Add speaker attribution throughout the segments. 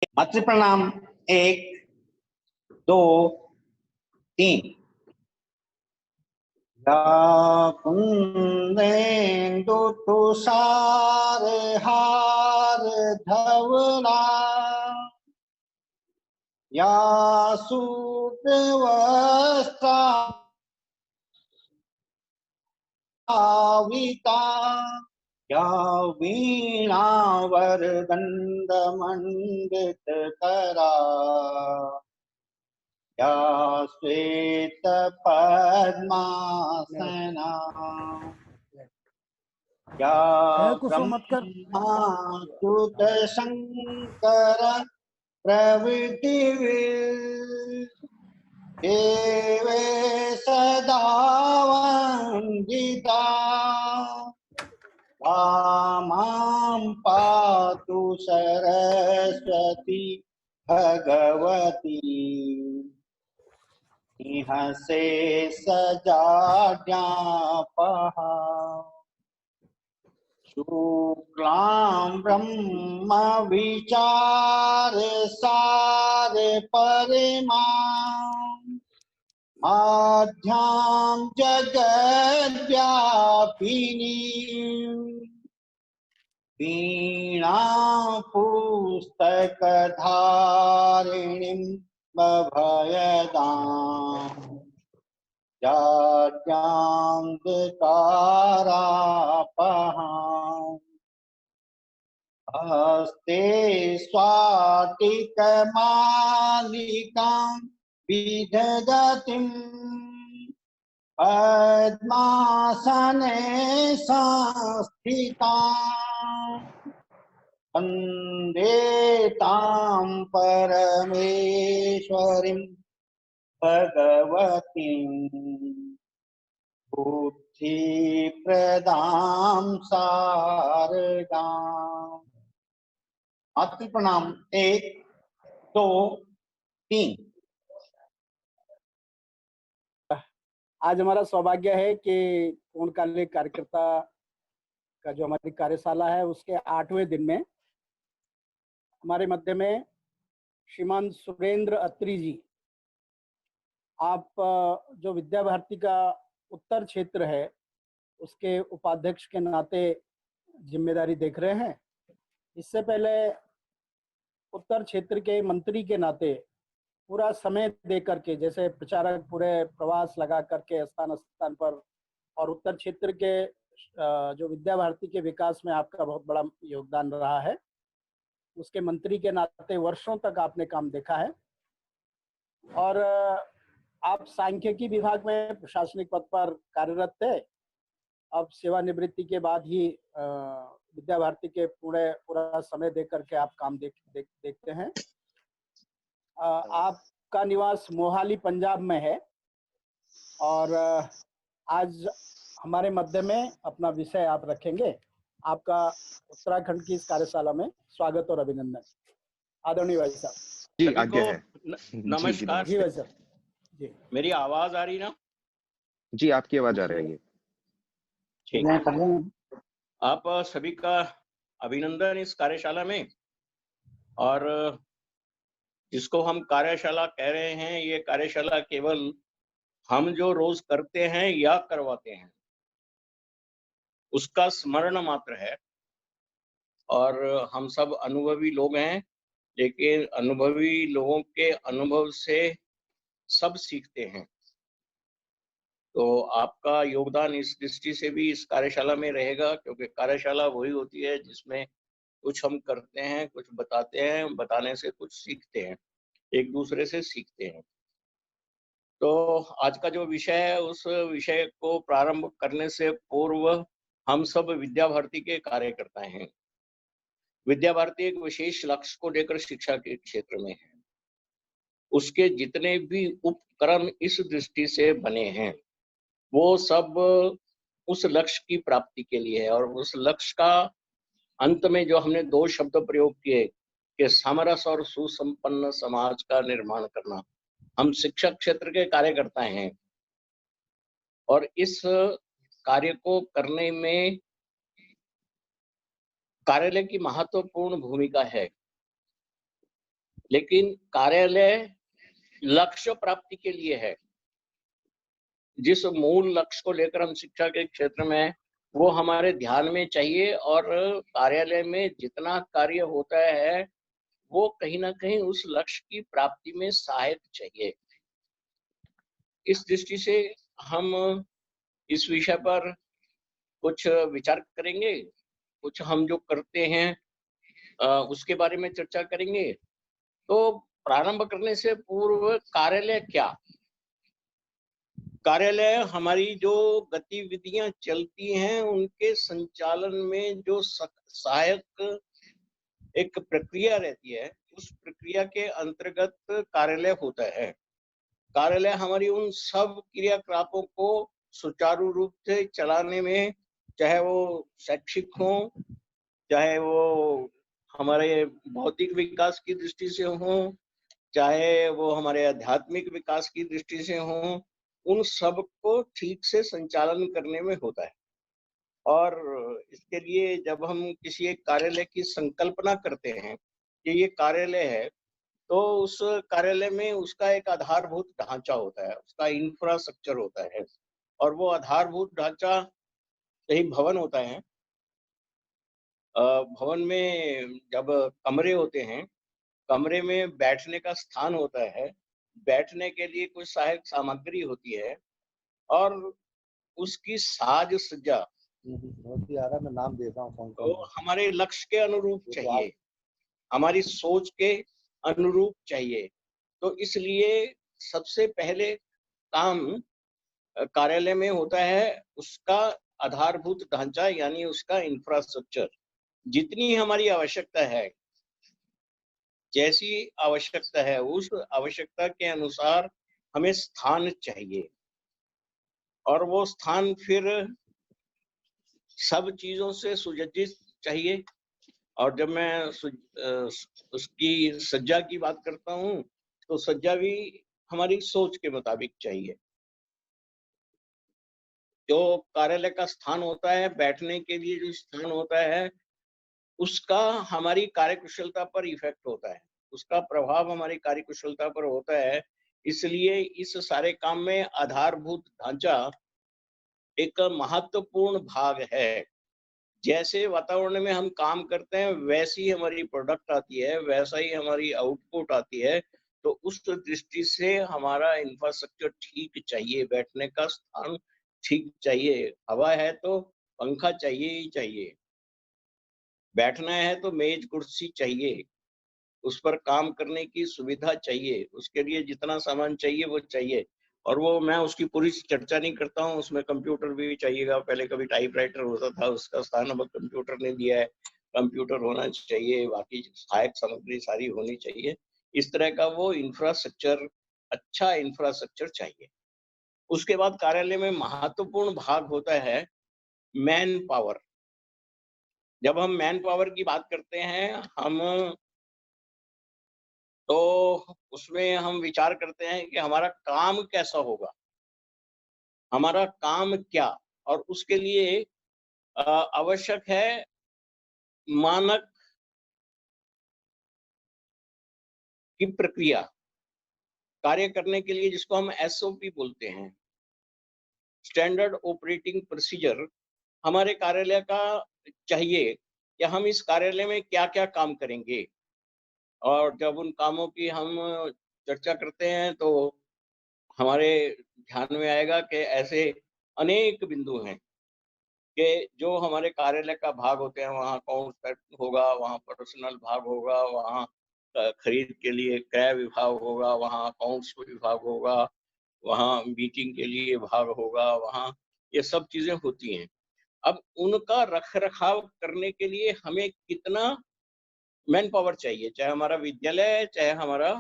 Speaker 1: मातृ प्रणाम 1 2 3। या कुंदेन्दु तुषार हार धवला या सुप्रवस्त्राविता या वीणावरदण्डमण्डितकरा या श्वेतपद्मासना या ब्रह्माच्युतशङ्कर प्रभृतिर्देवे सदा वन्दिता मां पातु सरस्वती भगवती इह से सजाड्यापः शुक्लां ब्रह्म विचार सार परिमां आद्यां जगद्व्यापिनीं वीणा पुस्तकधारिणीं भयदाम् जाड्यान्धकारापहाम् हस्ते स्वातिकमालिकां विदधतीं पद्मासने संस्थितां वन्दे तां परमेश्वरीं भगवतीं बुद्धिप्रदां शारदाम्। मातृ प्रणाम 1 2 3।
Speaker 2: आज हमारा सौभाग्य है कि पूर्णकालिक कार्यकर्ता का जो हमारी कार्यशाला है उसके 8वें दिन में हमारे मध्य में श्रीमान सुरेंद्र अत्री जी, आप जो विद्या भारती का उत्तर क्षेत्र है उसके उपाध्यक्ष के नाते जिम्मेदारी देख रहे हैं। इससे पहले उत्तर क्षेत्र के मंत्री के नाते पूरा समय दे करके, जैसे प्रचारक पूरे प्रवास लगा करके स्थान स्थान पर, और उत्तर क्षेत्र के जो विद्या भारती के विकास में आपका बहुत बड़ा योगदान रहा है, उसके मंत्री के नाते वर्षों तक आपने काम देखा है। और आप सांख्यिकी विभाग में प्रशासनिक पद पर कार्यरत थे। अब सेवानिवृत्ति के बाद ही विद्या भारती के पूरा समय दे करके आप काम देखते हैं। आपका निवास मोहाली पंजाब में है और आज हमारे मध्य में अपना विषय आप रखेंगे। आपका उत्तराखंड की इस कार्यशाला में स्वागत और अभिनंदन। आदरणीय भाई साहब।
Speaker 3: जी, आज्ञा है।
Speaker 4: नमस्कार
Speaker 2: जी भाई साहब। जी,
Speaker 4: मेरी आवाज आ रही ना?
Speaker 3: जी, आपकी आवाज आ रही है।
Speaker 4: ठीक है। आप सभी का अभिनंदन इस कार्यशाला में। और जिसको हम कार्यशाला कह रहे हैं, ये कार्यशाला केवल हम जो रोज करते हैं या करवाते हैं उसका स्मरण मात्र है। और हम सब अनुभवी लोग हैं, लेकिन अनुभवी लोगों के अनुभव से सब सीखते हैं। तो आपका योगदान इस दृष्टि से भी इस कार्यशाला में रहेगा, क्योंकि कार्यशाला वही होती है जिसमें कुछ हम करते हैं, कुछ बताते हैं, बताने से कुछ सीखते हैं, एक दूसरे से सीखते हैं। तो आज का जो विषय है, उस विषय को प्रारंभ करने से पूर्व हम सब विद्या भारती के कार्यकर्ता हैं। विद्या भारती एक विशेष लक्ष्य को लेकर शिक्षा के क्षेत्र में है। उसके जितने भी उपक्रम इस दृष्टि से बने हैं वो सब उस लक्ष्य की प्राप्ति के लिए है। और उस लक्ष्य का अंत में जो हमने 2 शब्द प्रयोग किए कि समरस और सुसंपन्न समाज का निर्माण करना, हम शिक्षक क्षेत्र के कार्यकर्ता हैं और इस कार्य को करने में कार्यालय की महत्वपूर्ण भूमिका है। लेकिन कार्यालय लक्ष्य प्राप्ति के लिए है। जिस मूल लक्ष्य को लेकर हम शिक्षा के क्षेत्र में हैं, वो हमारे ध्यान में चाहिए, और कार्यालय में जितना कार्य होता है वो कहीं ना कहीं उस लक्ष्य की प्राप्ति में सहायक चाहिए। इस दृष्टि से हम इस विषय पर कुछ विचार करेंगे, कुछ हम जो करते हैं उसके बारे में चर्चा करेंगे। तो प्रारंभ करने से पूर्व कार्यालय क्या? कार्यालय हमारी जो गतिविधियां चलती हैं उनके संचालन में जो सहायक एक प्रक्रिया रहती है, उस प्रक्रिया के अंतर्गत कार्यालय होता है। कार्यालय हमारी उन सब क्रियाकलापों को सुचारू रूप से चलाने में, चाहे वो शैक्षिक हो, चाहे वो हमारे भौतिक विकास की दृष्टि से हो, चाहे वो हमारे आध्यात्मिक विकास की दृष्टि से हो, उन सब को ठीक से संचालन करने में होता है। और इसके लिए जब हम किसी एक कार्यालय की संकल्पना करते हैं कि ये कार्यालय है, तो उस कार्यालय में उसका एक आधारभूत ढांचा होता है, उसका इंफ्रास्ट्रक्चर होता है, और वो आधारभूत ढांचा एक भवन होता है। भवन में जब कमरे होते हैं, कमरे में बैठने का स्थान होता है, बैठने के लिए कुछ सहायक सामग्री होती है, और उसकी साज सज्जा
Speaker 2: बहुत ही आ रहा, मैं नाम देता हूँ कौन
Speaker 4: तो हमारे लक्ष्य के अनुरूप चाहिए, हमारी सोच के अनुरूप चाहिए। तो इसलिए सबसे पहले काम कार्यालय में होता है उसका आधारभूत ढांचा, यानी उसका इंफ्रास्ट्रक्चर। जितनी हमारी आवश्यकता है, जैसी आवश्यकता है, उस आवश्यकता के अनुसार हमें स्थान चाहिए, और वो स्थान फिर सब चीजों से सुसज्जित चाहिए। और जब मैं उसकी सज्जा की बात करता हूँ, तो सज्जा भी हमारी सोच के मुताबिक चाहिए। जो कार्यालय का स्थान होता है, बैठने के लिए जो स्थान होता है, उसका हमारी कार्यकुशलता पर इफेक्ट होता है, उसका प्रभाव हमारी कार्यकुशलता पर होता है। इसलिए इस सारे काम में आधारभूत ढांचा एक महत्वपूर्ण भाग है। जैसे वातावरण में हम काम करते हैं, वैसी हमारी प्रोडक्ट आती है, वैसा ही हमारी आउटपुट आती है। तो उस दृष्टि से हमारा इंफ्रास्ट्रक्चर ठीक चाहिए, बैठने का स्थान ठीक चाहिए। हवा है तो पंखा चाहिए ही चाहिए, बैठना है तो मेज कुर्सी चाहिए, उस पर काम करने की सुविधा चाहिए, उसके लिए जितना सामान चाहिए वो चाहिए। और वो मैं उसकी पूरी चर्चा नहीं करता हूँ, उसमें कंप्यूटर भी चाहिएगा। पहले कभी टाइपराइटर होता था, उसका स्थान अब कंप्यूटर ने दिया है। कंप्यूटर होना चाहिए, बाकी सहायक सामग्री सारी होनी चाहिए। इस तरह का वो इंफ्रास्ट्रक्चर, अच्छा इंफ्रास्ट्रक्चर चाहिए। उसके बाद कार्यालय में महत्वपूर्ण भाग होता है मैन पावर। जब हम मैन पावर की बात करते हैं, हम तो उसमें हम विचार करते हैं कि हमारा काम कैसा होगा, हमारा काम क्या, और उसके लिए आवश्यक है मानक की प्रक्रिया कार्य करने के लिए, जिसको हम एसओपी बोलते हैं, स्टैंडर्ड ऑपरेटिंग प्रोसीजर। हमारे कार्यालय का चाहिए कि हम इस कार्यालय में क्या क्या काम करेंगे। और जब उन कामों की हम चर्चा करते हैं, तो हमारे ध्यान में आएगा कि ऐसे अनेक बिंदु हैं कि जो हमारे कार्यालय का भाग होते हैं। वहाँ अकाउंट होगा, वहाँ पर्सनल भाग होगा, वहाँ खरीद के लिए क्रय विभाग होगा, वहाँ अकाउंट्स विभाग होगा, वहाँ मीटिंग के लिए भाग होगा, वहाँ ये सब चीजें होती हैं। अब उनका रख रखाव करने के लिए हमें कितना मैन पावर चाहिए, चाहे हमारा विद्यालय है, चाहे हमारा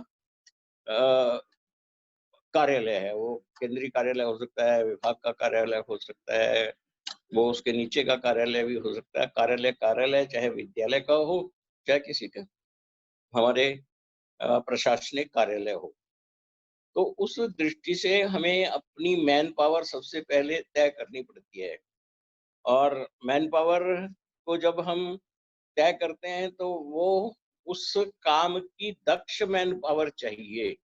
Speaker 4: कार्यालय है। वो केंद्रीय कार्यालय हो सकता है, विभाग का कार्यालय हो सकता है, वो उसके नीचे का कार्यालय भी हो सकता है। कार्यालय चाहे विद्यालय का हो, चाहे किसी का हमारे प्रशासनिक कार्यालय हो। तो उस दृष्टि से हमें अपनी मैन पावर सबसे पहले तय करनी पड़ती है। और मैन पावर को जब हम तय करते हैं, तो वो उस काम की दक्ष मैन पावर चाहिए।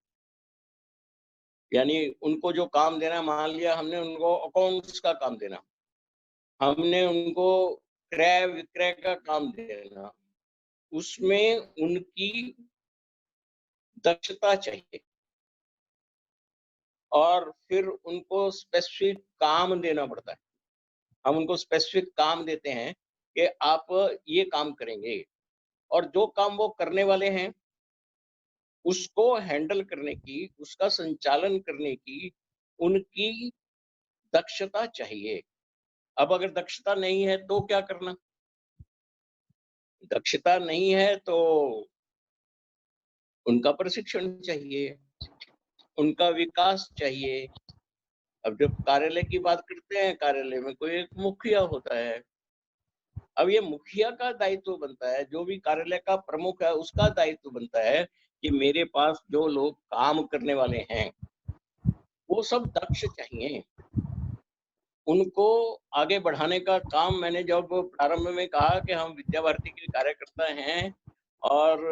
Speaker 4: यानी उनको जो काम देना, मान लिया हमने उनको अकाउंट्स का काम देना, हमने उनको क्रय विक्रय का काम देना, उसमें उनकी दक्षता चाहिए और फिर उनको स्पेसिफिक काम देना पड़ता है। हम उनको स्पेसिफिक काम देते हैं कि आप ये काम करेंगे, और जो काम वो करने वाले हैं उसको हैंडल करने की, उसका संचालन करने की उनकी दक्षता चाहिए। अब अगर दक्षता नहीं है तो क्या करना? दक्षता नहीं है तो उनका प्रशिक्षण चाहिए, उनका विकास चाहिए। अब जब कार्यालय की बात करते हैं, कार्यालय में कोई एक मुखिया होता है। अब ये मुखिया का दायित्व बनता है, जो भी कार्यालय का प्रमुख है उसका दायित्व बनता है कि मेरे पास जो लोग काम करने वाले हैं वो सब दक्ष चाहिए। उनको आगे बढ़ाने का काम, मैंने जब प्रारंभ में कहा कि हम विद्या भारती के कार्यकर्ता हैं और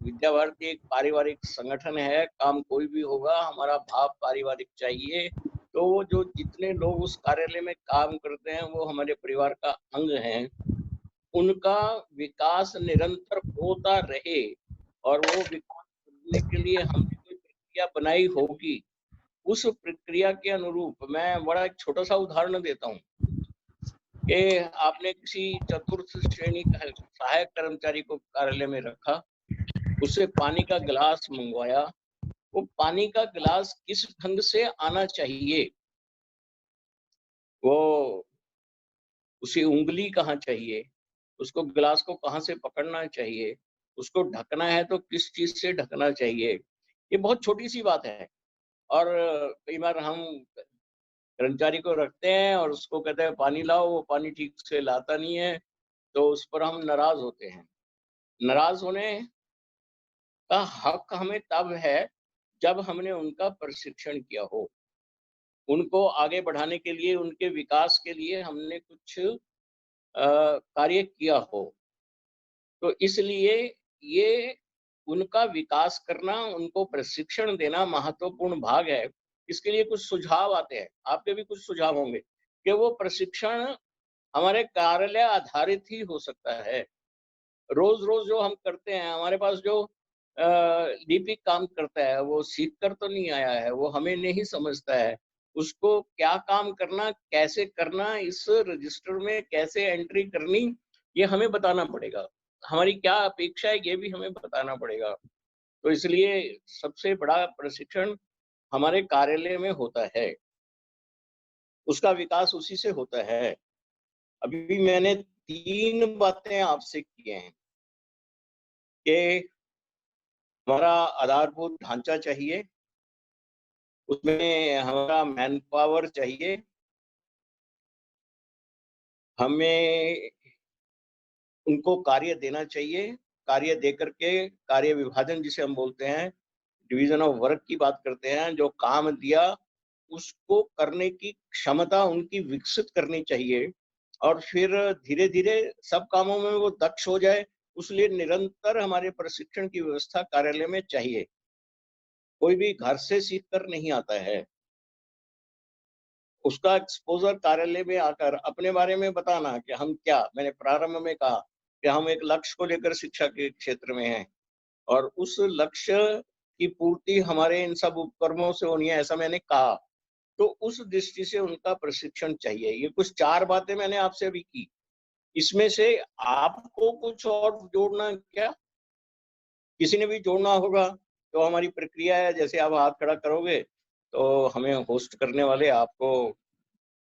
Speaker 4: विद्या भारती एक पारिवारिक संगठन है, काम कोई भी होगा हमारा भाव पारिवारिक चाहिए। तो वो जो जितने लोग उस कार्यालय में काम करते हैं वो हमारे परिवार का अंग हैं, उनका विकास निरंतर होता रहे और वो विकास करने के लिए हमने कोई प्रक्रिया बनाई होगी, उस प्रक्रिया के अनुरूप। मैं बड़ा एक छोटा सा उदाहरण देता हूँ कि आपने किसी चतुर्थ श्रेणी का सहायक कर्मचारी को कार्यालय में रखा, उससे पानी का गिलास मंगवाया, वो पानी का गिलास किस ढंग से आना चाहिए, वो उसे उंगली कहाँ चाहिए, उसको गिलास को कहाँ से पकड़ना चाहिए, उसको ढकना है तो किस चीज से ढकना चाहिए, ये बहुत छोटी सी बात है। और कई बार हम कर्मचारी को रखते हैं और उसको कहते हैं पानी लाओ, वो पानी ठीक से लाता नहीं है, तो उस पर हम नाराज होते हैं। नाराज होने का हक हमें तब है जब हमने उनका प्रशिक्षण किया हो, उनको आगे बढ़ाने के लिए, उनके विकास के लिए हमने कुछ कार्य किया हो। तो इसलिए ये उनका विकास करना, उनको प्रशिक्षण देना महत्वपूर्ण भाग है। इसके लिए कुछ सुझाव आते हैं, आपके भी कुछ सुझाव होंगे कि वो प्रशिक्षण हमारे कार्यालय आधारित ही हो सकता है। रोज रोज जो हम करते हैं, हमारे पास जो लिपिक काम करता है वो सीख कर तो नहीं आया है, वो हमें नहीं समझता है उसको क्या काम करना, कैसे करना, इस रजिस्टर में कैसे एंट्री करनी, ये हमें बताना पड़ेगा। हमारी क्या अपेक्षा है ये भी हमें बताना पड़ेगा। तो इसलिए सबसे बड़ा प्रशिक्षण हमारे कार्यालय में होता है, उसका विकास उसी से होता है। अभी मैंने 3 बातें आपसे की हैं कि हमारा आधारभूत ढांचा चाहिए, उसमें हमारा मैन पावर चाहिए, हमें उनको कार्य देना चाहिए, कार्य दे करके कार्य विभाजन जिसे हम बोलते हैं, डिवीजन ऑफ वर्क की बात करते हैं, जो काम दिया उसको करने की क्षमता उनकी विकसित करनी चाहिए और फिर धीरे धीरे सब कामों में वो दक्ष हो जाए, उसलिए निरंतर हमारे प्रशिक्षण की व्यवस्था कार्यालय में चाहिए। कोई भी घर से सीख कर नहीं आता है, उसका एक्सपोजर कार्यालय में आकर अपने बारे में बताना कि हम क्या, मैंने प्रारंभ में कहा कि हम एक लक्ष्य को लेकर शिक्षा के क्षेत्र में हैं और उस लक्ष्य की पूर्ति हमारे इन सब उपक्रमों से होनी है, ऐसा मैंने कहा। तो उस दृष्टि से उनका प्रशिक्षण चाहिए। ये कुछ 4 बातें मैंने आपसे अभी की, इसमें से आपको कुछ और जोड़ना क्या, किसी ने भी जोड़ना होगा तो हमारी प्रक्रिया है, जैसे आप हाथ खड़ा करोगे तो हमें होस्ट करने वाले आपको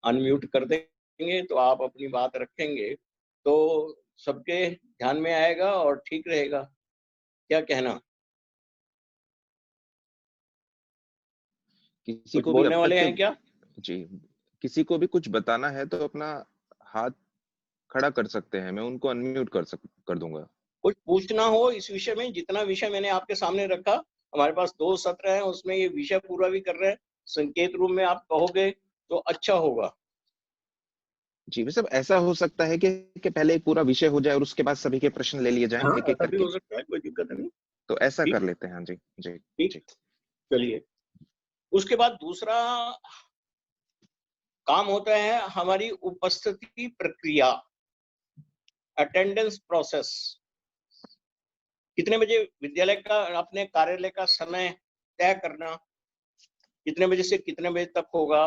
Speaker 4: अनम्यूट कर देंगे, तो आप अपनी बात रखेंगे तो सबके ध्यान में आएगा और ठीक रहेगा। क्या कहना?
Speaker 3: किसी
Speaker 4: कुछ
Speaker 3: को भी
Speaker 4: बोलने
Speaker 3: अब तक
Speaker 4: वाले
Speaker 3: के
Speaker 4: हैं क्या?
Speaker 3: जी, किसी को भी कुछ बताना है तो अपना हाथ खड़ा कर सकते हैं, मैं उनको अनम्यूट कर दूंगा।
Speaker 4: कुछ पूछना हो इस विषय में, जितना विषय मैंने आपके सामने रखा, हमारे पास 2 सत्र हैं, उसमें ये विषय पूरा भी कर रहे हैं, संकेत रूप में आप कहोगे तो अच्छा होगा।
Speaker 3: जी वैसे ऐसा हो सकता है कि पहले एक पूरा विषय हो जाए और उसके बाद सभी के प्रश्न ले लिए जाएं
Speaker 4: हाँ,
Speaker 3: एक एक
Speaker 4: ऐसा भी
Speaker 3: करके,
Speaker 4: हो सकता है, कोई दिक्कत नहीं।
Speaker 3: तो ऐसा
Speaker 4: ठीक,
Speaker 3: कर लेते हैं। हाँ जी जी
Speaker 4: ठीक,
Speaker 3: जी
Speaker 4: चलिए। उसके बाद दूसरा काम होता है हमारी उपस्थिति प्रक्रिया, अटेंडेंस प्रोसेस। कितने बजे विद्यालय का, अपने कार्यालय का समय तय करना, कितने बजे से कितने बजे तक होगा,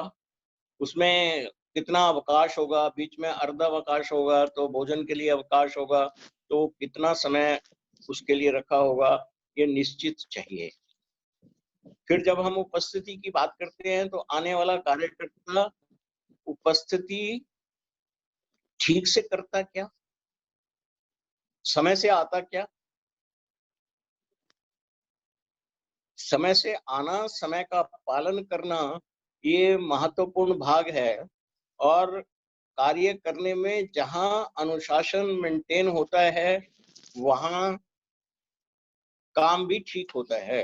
Speaker 4: उसमें कितना अवकाश होगा, बीच में अर्धावकाश होगा तो भोजन के लिए अवकाश होगा, तो कितना समय उसके लिए रखा होगा, ये निश्चित चाहिए। फिर जब हम उपस्थिति की बात करते हैं तो आने वाला कार्यकर्ता उपस्थिति ठीक से करता क्या, समय से आता क्या, समय से आना, समय का पालन करना, ये महत्वपूर्ण भाग है। और कार्य करने में जहां अनुशासन मेंटेन होता है वहां काम भी ठीक होता है।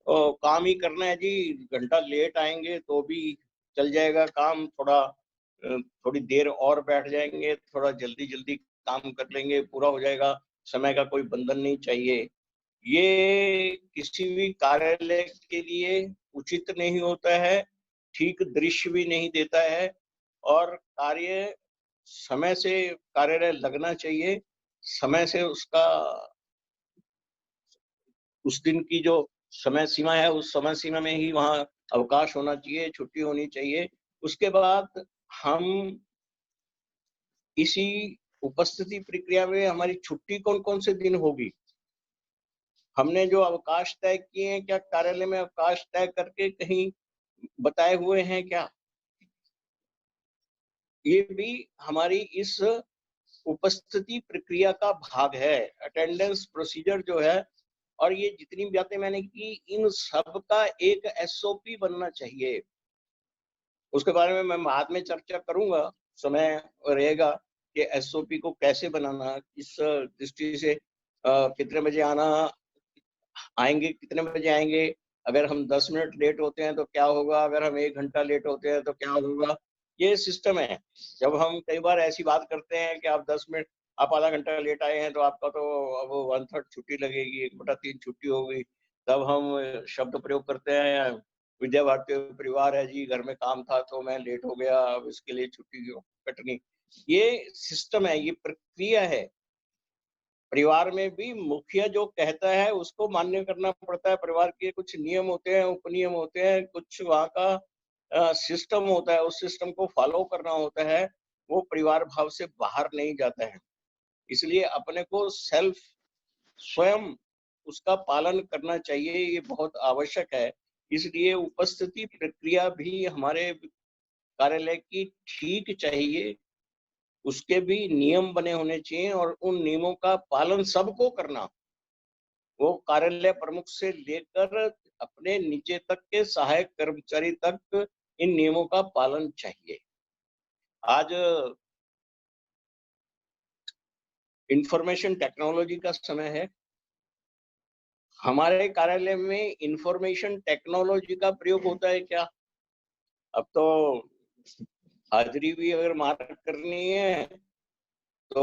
Speaker 4: तो काम ही करना है जी, घंटा लेट आएंगे तो भी चल जाएगा काम, थोड़ी देर और बैठ जाएंगे, थोड़ा जल्दी जल्दी काम कर लेंगे, पूरा हो जाएगा, समय का कोई बंधन नहीं चाहिए। ये किसी भी कार्यालय के लिए उचित नहीं होता है, ठीक दृश्य भी नहीं देता है। और कार्य समय से कार्यालय लगना चाहिए, समय से उसका उस दिन की जो समय सीमा है उस समय सीमा में ही वहाँ अवकाश होना चाहिए, छुट्टी होनी चाहिए। उसके बाद हम इसी उपस्थिति प्रक्रिया में हमारी छुट्टी कौन-कौन से दिन होगी, हमने जो अवकाश तय किए हैं, क्या कार्यालय में अवकाश तय करके कहीं बताए हुए हैं क्या? ये भी हमारी इस उपस्थिति प्रक्रिया का भाग है, अटेंडेंस प्रोसीजर जो है। और ये जितनी भी बातें मैंने की, इन सब का एक एसओपी बनना चाहिए। उसके बारे में मैं बाद में चर्चा करूंगा, समय रहेगा कि एसओपी को कैसे बनाना, इस दृष्टि से कितने बजे आएंगे, कितने बजे आएंगे, अगर हम 10 मिनट लेट होते हैं तो क्या होगा, अगर हम 1 घंटा लेट होते हैं तो क्या होगा, ये सिस्टम है। जब हम कई बार ऐसी बात करते हैं कि आप 10 मिनट, आप आधा घंटा लेट आए हैं तो आपका तो अब 1/3 छुट्टी लगेगी, 1/3 छुट्टी होगी। तब हम शब्द प्रयोग करते हैं, विद्या भारती परिवार है जी, घर में काम था तो मैं लेट हो गया, अब इसके लिए छुट्टी क्यों कटनी। ये सिस्टम है, ये प्रक्रिया है। परिवार में भी मुखिया जो कहता है उसको मान्य करना पड़ता है। परिवार के कुछ नियम होते हैं, उपनियम होते हैं, कुछ वहाँ का सिस्टम होता है, उस सिस्टम को फॉलो करना होता है। वो परिवार भाव से बाहर नहीं जाता है। इसलिए अपने को स्वयं उसका पालन करना चाहिए, ये बहुत आवश्यक है। इसलिए उपस्थिति प्रक्रिया भी हमारे कार्यालय की ठीक चाहिए, उसके भी नियम बने होने चाहिए और उन नियमों का पालन सबको करना। वो कार्यालय प्रमुख से लेकर अपने नीचे तक के सहायक कर्मचारी तक इन नियमों का पालन चाहिए। आज इंफॉर्मेशन टेक्नोलॉजी का समय है। हमारे कार्यालय में इंफॉर्मेशन टेक्नोलॉजी का प्रयोग होता है क्या? अब तो हाजिरी भी अगर मार्क करनी है तो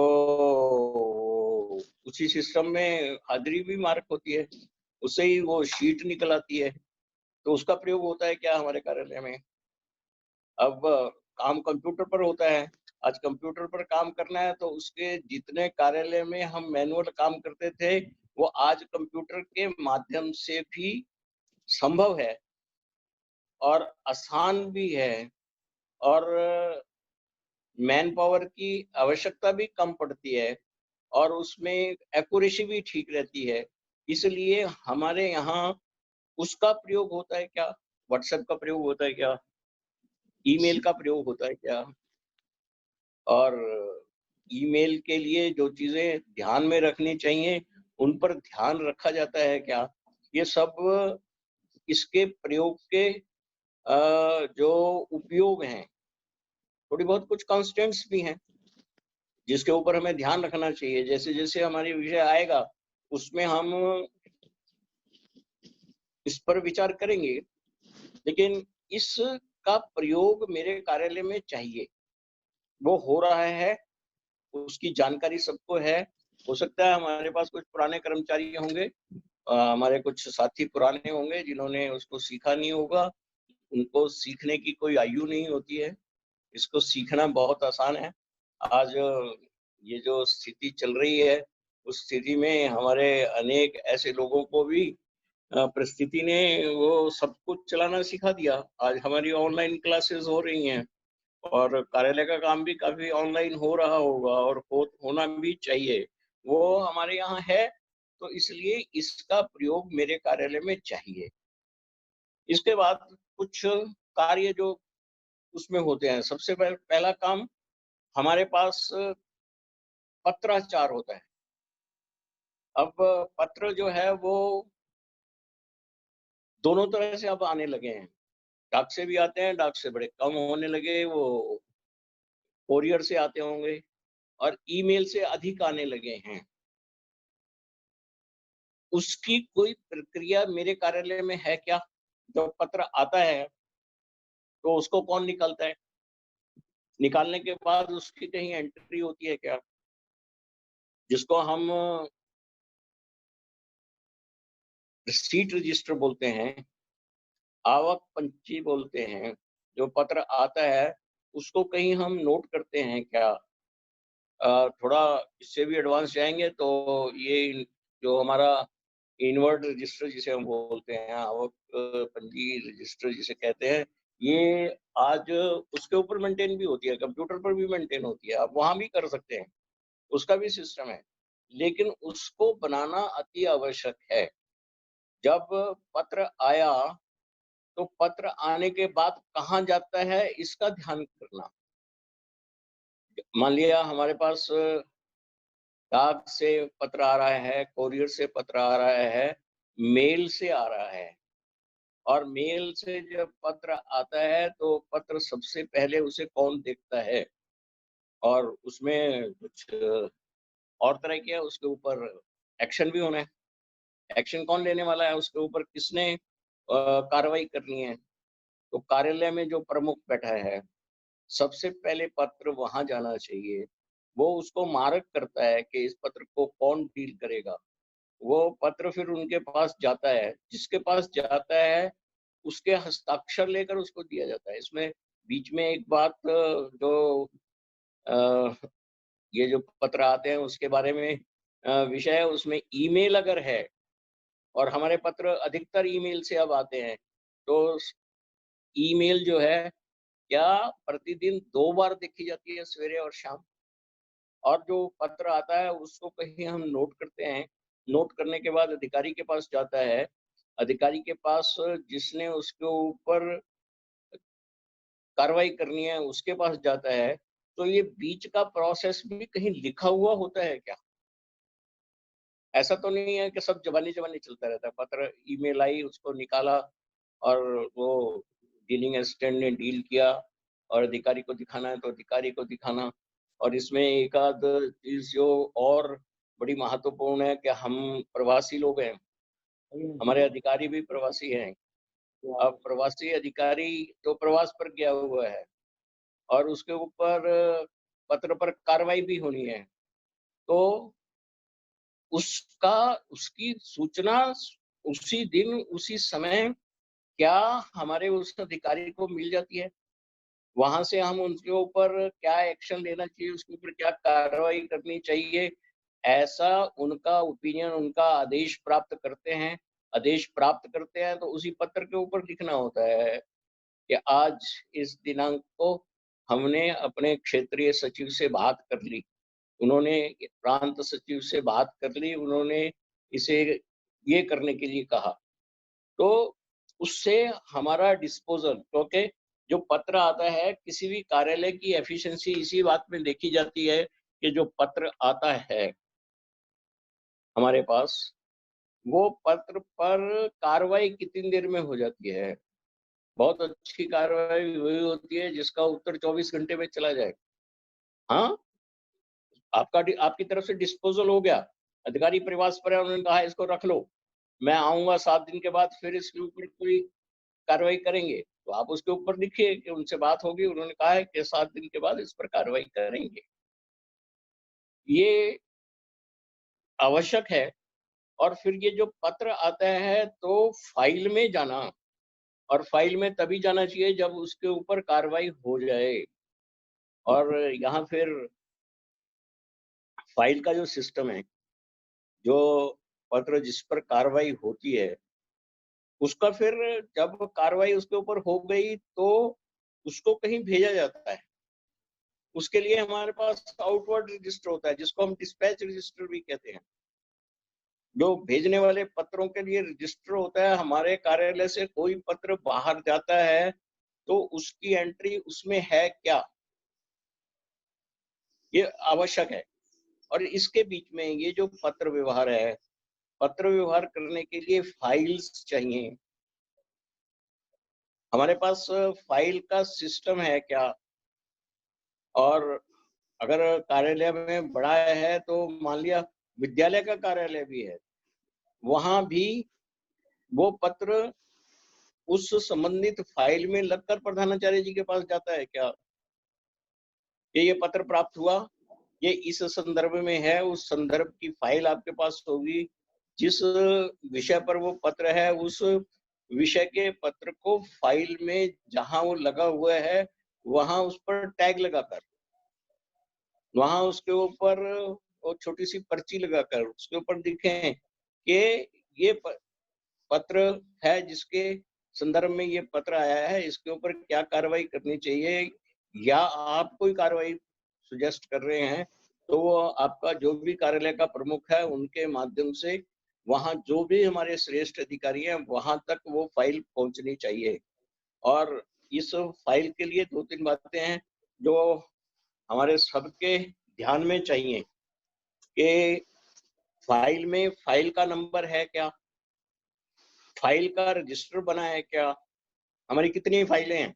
Speaker 4: उसी सिस्टम में हाजिरी भी मार्क होती है, उससे ही वो शीट निकल आती है। तो उसका प्रयोग होता है क्या हमारे कार्यालय में? अब काम कंप्यूटर पर होता है। आज कंप्यूटर पर काम करना है तो उसके जितने कार्यालय में हम मैनुअल काम करते थे, वो आज कंप्यूटर के माध्यम से भी संभव है और आसान भी है। और मैन पावर की आवश्यकता भी कम पड़ती है और उसमें एक्यूरेसी भी ठीक रहती है। इसलिए हमारे यहाँ उसका प्रयोग होता है क्या? व्हाट्सएप का प्रयोग होता है क्या? ईमेल का प्रयोग होता है क्या? और ईमेल के लिए जो चीजें ध्यान में रखनी चाहिए, उन पर ध्यान रखा जाता है क्या? ये सब इसके प्रयोग के जो उपयोग हैं, थोड़ी बहुत कुछ कॉन्स्टेंट्स भी हैं, जिसके ऊपर हमें ध्यान रखना चाहिए। जैसे-जैसे हमारे विषय आएगा, उसमें हम इस पर विचार करेंगे। लेकिन इसका प्रयोग मेरे कार्यालय में चाहिए। वो हो रहा है, उसकी जानकारी सबको है। हो सकता है हमारे पास कुछ पुराने कर्मचारी होंगे, हमारे कुछ साथी पुराने होंगे जिन्होंने उसको सीखा नहीं होगा। उनको सीखने की कोई आयु नहीं होती है। इसको सीखना बहुत आसान है। आज ये जो स्थिति चल रही है, उस स्थिति में हमारे अनेक ऐसे लोगों को भी परिस्थिति ने वो सब कुछ चलाना सिखा दिया। आज हमारी ऑनलाइन क्लासेस हो रही हैं और कार्यालय का काम भी काफ़ी ऑनलाइन हो रहा होगा और होना भी चाहिए। वो हमारे यहाँ है, तो इसलिए इसका प्रयोग मेरे कार्यालय में चाहिए। इसके बाद कुछ कार्य जो उसमें होते हैं, सबसे पहला काम हमारे पास पत्राचार होता है। अब पत्र जो है वो दोनों तरह से अब आने लगे हैं। डाक से भी आते हैं, डाक से बड़े कम होने लगे, वो कोरियर से आते होंगे और ईमेल से अधिक आने लगे हैं। उसकी कोई प्रक्रिया मेरे कार्यालय में है क्या? जब पत्र आता है, तो उसको कौन निकालता है? निकालने के बाद उसकी कहीं एंट्री होती है क्या? जिसको हम रिसीट रजिस्टर बोलते हैं, आवक पंची बोलते हैं। जो पत्र आता है, उसको कहीं हम नोट करते हैं क्या? थोड़ा इससे भी एडवांस जाएँगे तो ये जो हमारा इनवर्ड रजिस्टर जिसे हम बोलते हैं, आवक पंजी रजिस्टर जिसे कहते हैं, ये आज उसके ऊपर मेंटेन भी होती है, कंप्यूटर पर भी मेंटेन होती है, आप वहाँ भी कर सकते हैं, उसका भी सिस्टम है। लेकिन उसको बनाना अति आवश्यक है। जब पत्र आया, तो पत्र आने के बाद कहाँ जाता है, इसका ध्यान करना। मान लिया हमारे पास डाक से पत्र आ रहा है, कोरियर से पत्र आ रहा है, मेल से आ रहा है और मेल से जब पत्र आता है तो पत्र सबसे पहले उसे कौन देखता है और उसमें कुछ और तरह के उसके ऊपर एक्शन भी होना है। एक्शन कौन लेने वाला है, उसके ऊपर किसने कार्रवाई करनी है। तो कार्यालय में जो प्रमुख बैठा है, सबसे पहले पत्र वहाँ जाना चाहिए। वो उसको मार्क करता है कि इस पत्र को कौन डील करेगा। वो पत्र फिर उनके पास जाता है, जिसके पास जाता है उसके हस्ताक्षर लेकर उसको दिया जाता है। इसमें बीच में एक बात जो अ, ये जो पत्र आते हैं उसके बारे में विषय है, उसमें ईमेल अगर है और हमारे पत्र अधिकतर ईमेल से अब आते हैं, तो ईमेल जो है क्या प्रतिदिन 2 बार देखी जाती है, सवेरे और शाम। और जो पत्र आता है उसको कहीं हम नोट करते हैं, नोट करने के बाद अधिकारी के पास जाता है, अधिकारी के पास जिसने उसके ऊपर कार्रवाई करनी है उसके पास जाता है, तो ये बीच का प्रोसेस भी कहीं लिखा हुआ होता है क्या? ऐसा तो नहीं है कि सब ज़बानी-ज़बानी चलता रहता है, पत्र ईमेल आई उसको निकाला और वो डीलिंग असिस्टेंट ने डील किया और अधिकारी को दिखाना है तो अधिकारी को दिखाना। और इसमें एक आध चीज़ जो और बड़ी महत्वपूर्ण है कि हम प्रवासी लोग हैं, हमारे अधिकारी भी प्रवासी हैं। अब प्रवासी अधिकारी तो प्रवास पर गया हुआ है और उसके ऊपर पत्र पर कार्रवाई भी होनी है। तो उसका उसकी सूचना उसी दिन, उसी समय क्या हमारे उस अधिकारी को मिल जाती है? वहाँ से हम उनके ऊपर क्या एक्शन लेना चाहिए, उसके ऊपर क्या कार्रवाई करनी चाहिए, ऐसा उनका ओपिनियन, उनका आदेश प्राप्त करते हैं। आदेश प्राप्त करते हैं तो उसी पत्र के ऊपर लिखना होता है कि आज इस दिनांक को हमने अपने क्षेत्रीय सचिव से बात कर ली। उन्होंने प्रांत सचिव से बात कर ली, उन्होंने इसे ये करने के लिए कहा। तो उससे हमारा डिस्पोज़ल, क्योंकि जो पत्र आता है किसी भी कार्यालय की एफिशिएंसी इसी बात में देखी जाती है कि जो पत्र आता है हमारे पास, वो पत्र पर कार्रवाई कितनी देर में हो जाती है। बहुत अच्छी कार्रवाई वही होती है जिसका उत्तर 24 घंटे में चला जाए। हाँ, आपकी तरफ से डिस्पोज़ल हो गया, अधिकारी प्रवास पर है, उन्होंने कहा इसको रख लो, मैं आऊँगा 7 दिन के बाद फिर इसके ऊपर कोई कार्रवाई करेंगे, तो आप उसके ऊपर लिखिए कि उनसे बात होगी, उन्होंने कहा है कि 7 दिन के बाद इस पर कार्रवाई करेंगे। ये आवश्यक है। और फिर ये जो पत्र आता है तो फाइल में जाना, और फाइल में तभी जाना चाहिए जब उसके ऊपर कार्रवाई हो जाए। और यहाँ फिर फाइल का जो सिस्टम है, जो पत्र जिस पर कार्रवाई होती है, उसका फिर जब कार्रवाई उसके ऊपर हो गई तो उसको कहीं भेजा जाता है। उसके लिए हमारे पास आउटवर्ड रजिस्टर होता है, जिसको हम डिस्पैच रजिस्टर भी कहते हैं। जो भेजने वाले पत्रों के लिए रजिस्टर होता है, हमारे कार्यालय से कोई पत्र बाहर जाता है तो उसकी एंट्री उसमें है क्या, ये आवश्यक है। और इसके बीच में ये जो पत्र व्यवहार है, पत्र व्यवहार करने के लिए फाइल्स चाहिए। हमारे पास फाइल का सिस्टम है क्या? और अगर कार्यालय में बड़ा है तो मान लिया विद्यालय का कार्यालय भी है, वहां भी वो पत्र उस संबंधित फाइल में लगकर प्रधानाचार्य जी के पास जाता है क्या? ये पत्र प्राप्त हुआ, ये इस संदर्भ में है, उस संदर्भ की फाइल आपके पास होगी। जिस विषय पर वो पत्र है, उस विषय के पत्र को फाइल में जहां वो लगा हुआ है, वहां उस पर टैग लगाकर, वहां उसके ऊपर वो छोटी सी पर्ची लगाकर उसके ऊपर लिखें कि ये पत्र है जिसके संदर्भ में ये पत्र आया है, इसके ऊपर क्या कार्रवाई करनी चाहिए, या आप कोई कार्रवाई सुजेस्ट कर रहे हैं, तो वो आपका जो भी कार्यालय का प्रमुख है उनके माध्यम से वहां जो भी हमारे श्रेष्ठ अधिकारी हैं वहां तक वो फाइल पहुंचनी चाहिए। और इस फाइल के लिए 2-3 बातें हैं जो हमारे सबके ध्यान में चाहिए कि फाइल में फाइल का नंबर है क्या, फाइल का रजिस्टर बना है क्या, हमारी कितनी फाइलें हैं,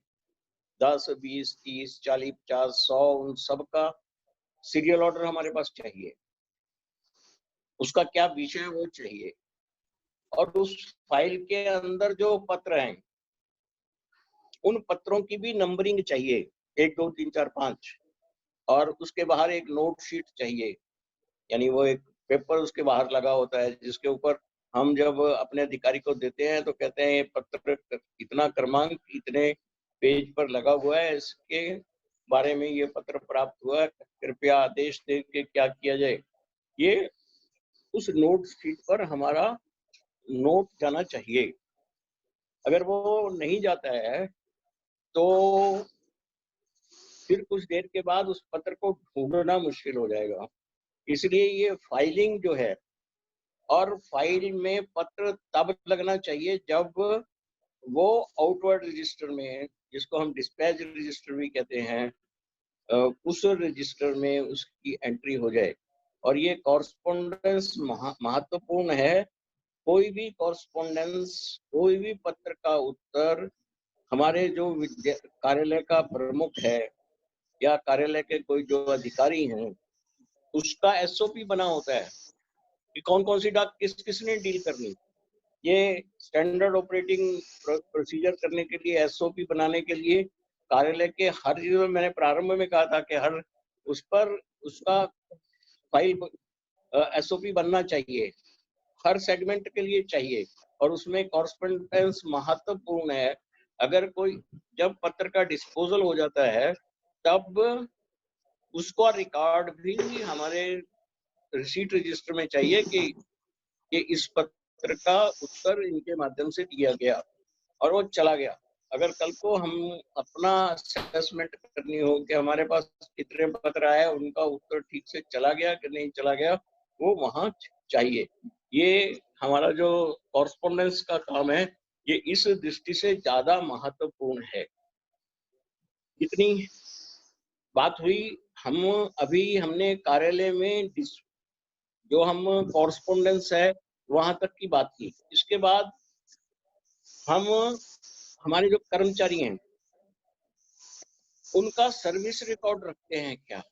Speaker 4: 10, 20, 30, 40, 50, 100, उन सब का सीरियल ऑर्डर हमारे पास चाहिए, उसका क्या विषय है वो चाहिए। और उस फाइल के अंदर जो पत्र हैं उन पत्रों की भी नंबरिंग चाहिए, 1, 2, 3, 4, 5। और उसके बाहर एक नोट शीट चाहिए, यानी वो एक पेपर उसके बाहर लगा होता है जिसके ऊपर हम जब अपने अधिकारी को देते हैं तो कहते हैं ये पत्र इतना क्रमांक इतने पेज पर लगा हुआ है, इसके बारे में ये पत्र प्राप्त हुआ है, कृपया आदेश दे के क्या किया जाए। ये उस नोट शीट पर हमारा नोट जाना चाहिए। अगर वो नहीं जाता है तो फिर कुछ देर के बाद उस पत्र को ढूंढना मुश्किल हो जाएगा। इसलिए ये फाइलिंग जो है, और फाइल में पत्र तब लगना चाहिए जब वो आउटवर्ड रजिस्टर में, जिसको हम डिस्पैच रजिस्टर भी कहते हैं, उस रजिस्टर में उसकी एंट्री हो जाए। और ये कॉरस्पॉन्डेंस महत्वपूर्ण है। कोई भी कॉरस्पॉन्डेंस, कोई भी पत्र का उत्तर हमारे जो कार्यालय का प्रमुख है या कार्यालय के कोई जो अधिकारी हैं, उसका एसओपी बना होता है कि कौन कौन सी डाक किसने डील करनी। ये स्टैंडर्ड ऑपरेटिंग प्रोसीजर करने के लिए, एसओपी बनाने के लिए कार्यालय के हर चीज में, मैंने प्रारंभ में कहा था कि हर उस पर उसका फाइल एसओपी बनना चाहिए, हर सेगमेंट के लिए चाहिए। और उसमें कॉरस्पॉन्डेंस महत्वपूर्ण है। अगर कोई जब पत्र का डिस्पोजल हो जाता है तब उसका रिकॉर्ड भी हमारे रिसीट रजिस्टर में चाहिए कि इस पत्र का उत्तर इनके माध्यम से दिया गया और वो चला गया। अगर कल को हम अपना असेसमेंट करनी हो कि हमारे पास कितने पत्र आए, उनका उत्तर ठीक से चला गया कि नहीं चला गया, वो वहां चाहिए। ये हमारा जो कॉरस्पॉन्डेंस का काम है, ये इस दृष्टि से ज्यादा महत्वपूर्ण है। इतनी बात हुई। हमने कार्यालय में जो हम कॉरस्पॉन्डेंस है वहां तक की बात की। इसके बाद हम हमारे जो कर्मचारी हैं उनका सर्विस रिकॉर्ड रखते हैं क्या,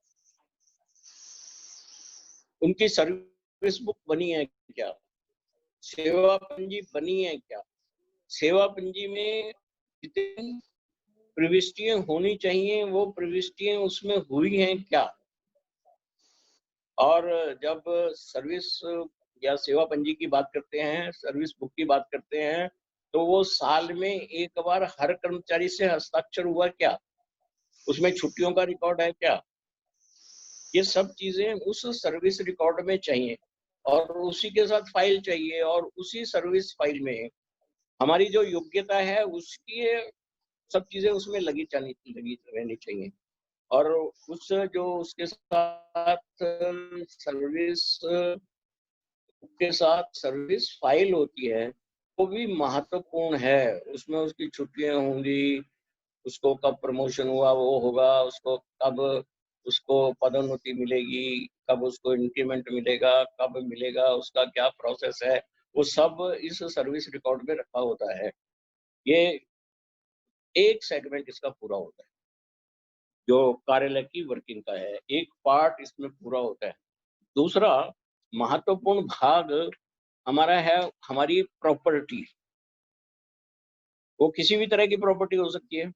Speaker 4: उनकी सर्विस बुक बनी है क्या, सेवा पंजी बनी है क्या। सेवा पंजी में जितनी प्रविष्टियां होनी चाहिए वो प्रविष्टियां उसमें हुई हैं क्या। और जब सर्विस या सेवा पंजी की बात करते हैं, सर्विस बुक की बात करते हैं, तो वो साल में एक बार हर कर्मचारी से हस्ताक्षर हुआ क्या, उसमें छुट्टियों का रिकॉर्ड है क्या, ये सब चीजें उस सर्विस रिकॉर्ड में चाहिए और उसी के साथ फाइल चाहिए और उसी सर्विस फाइल में हमारी जो योग्यता है उसकी सब चीजें उसमें लगी रहनी चाहिए। और उस जो उसके साथ सर्विस के साथ सर्विस फाइल होती है वो भी महत्वपूर्ण है। उसमें उसकी छुट्टियां होंगी, उसको कब प्रमोशन हुआ वो होगा, उसको कब उसको पदोन्नति मिलेगी, कब उसको इंक्रीमेंट मिलेगा, कब मिलेगा, उसका क्या प्रोसेस है, वो सब इस सर्विस रिकॉर्ड में रखा होता है। ये एक सेगमेंट इसका पूरा होता है जो कार्यालय की वर्किंग का है, एक पार्ट इसमें पूरा होता है। दूसरा महत्वपूर्ण भाग हमारा है हमारी प्रॉपर्टी। वो किसी भी तरह की प्रॉपर्टी हो सकती है।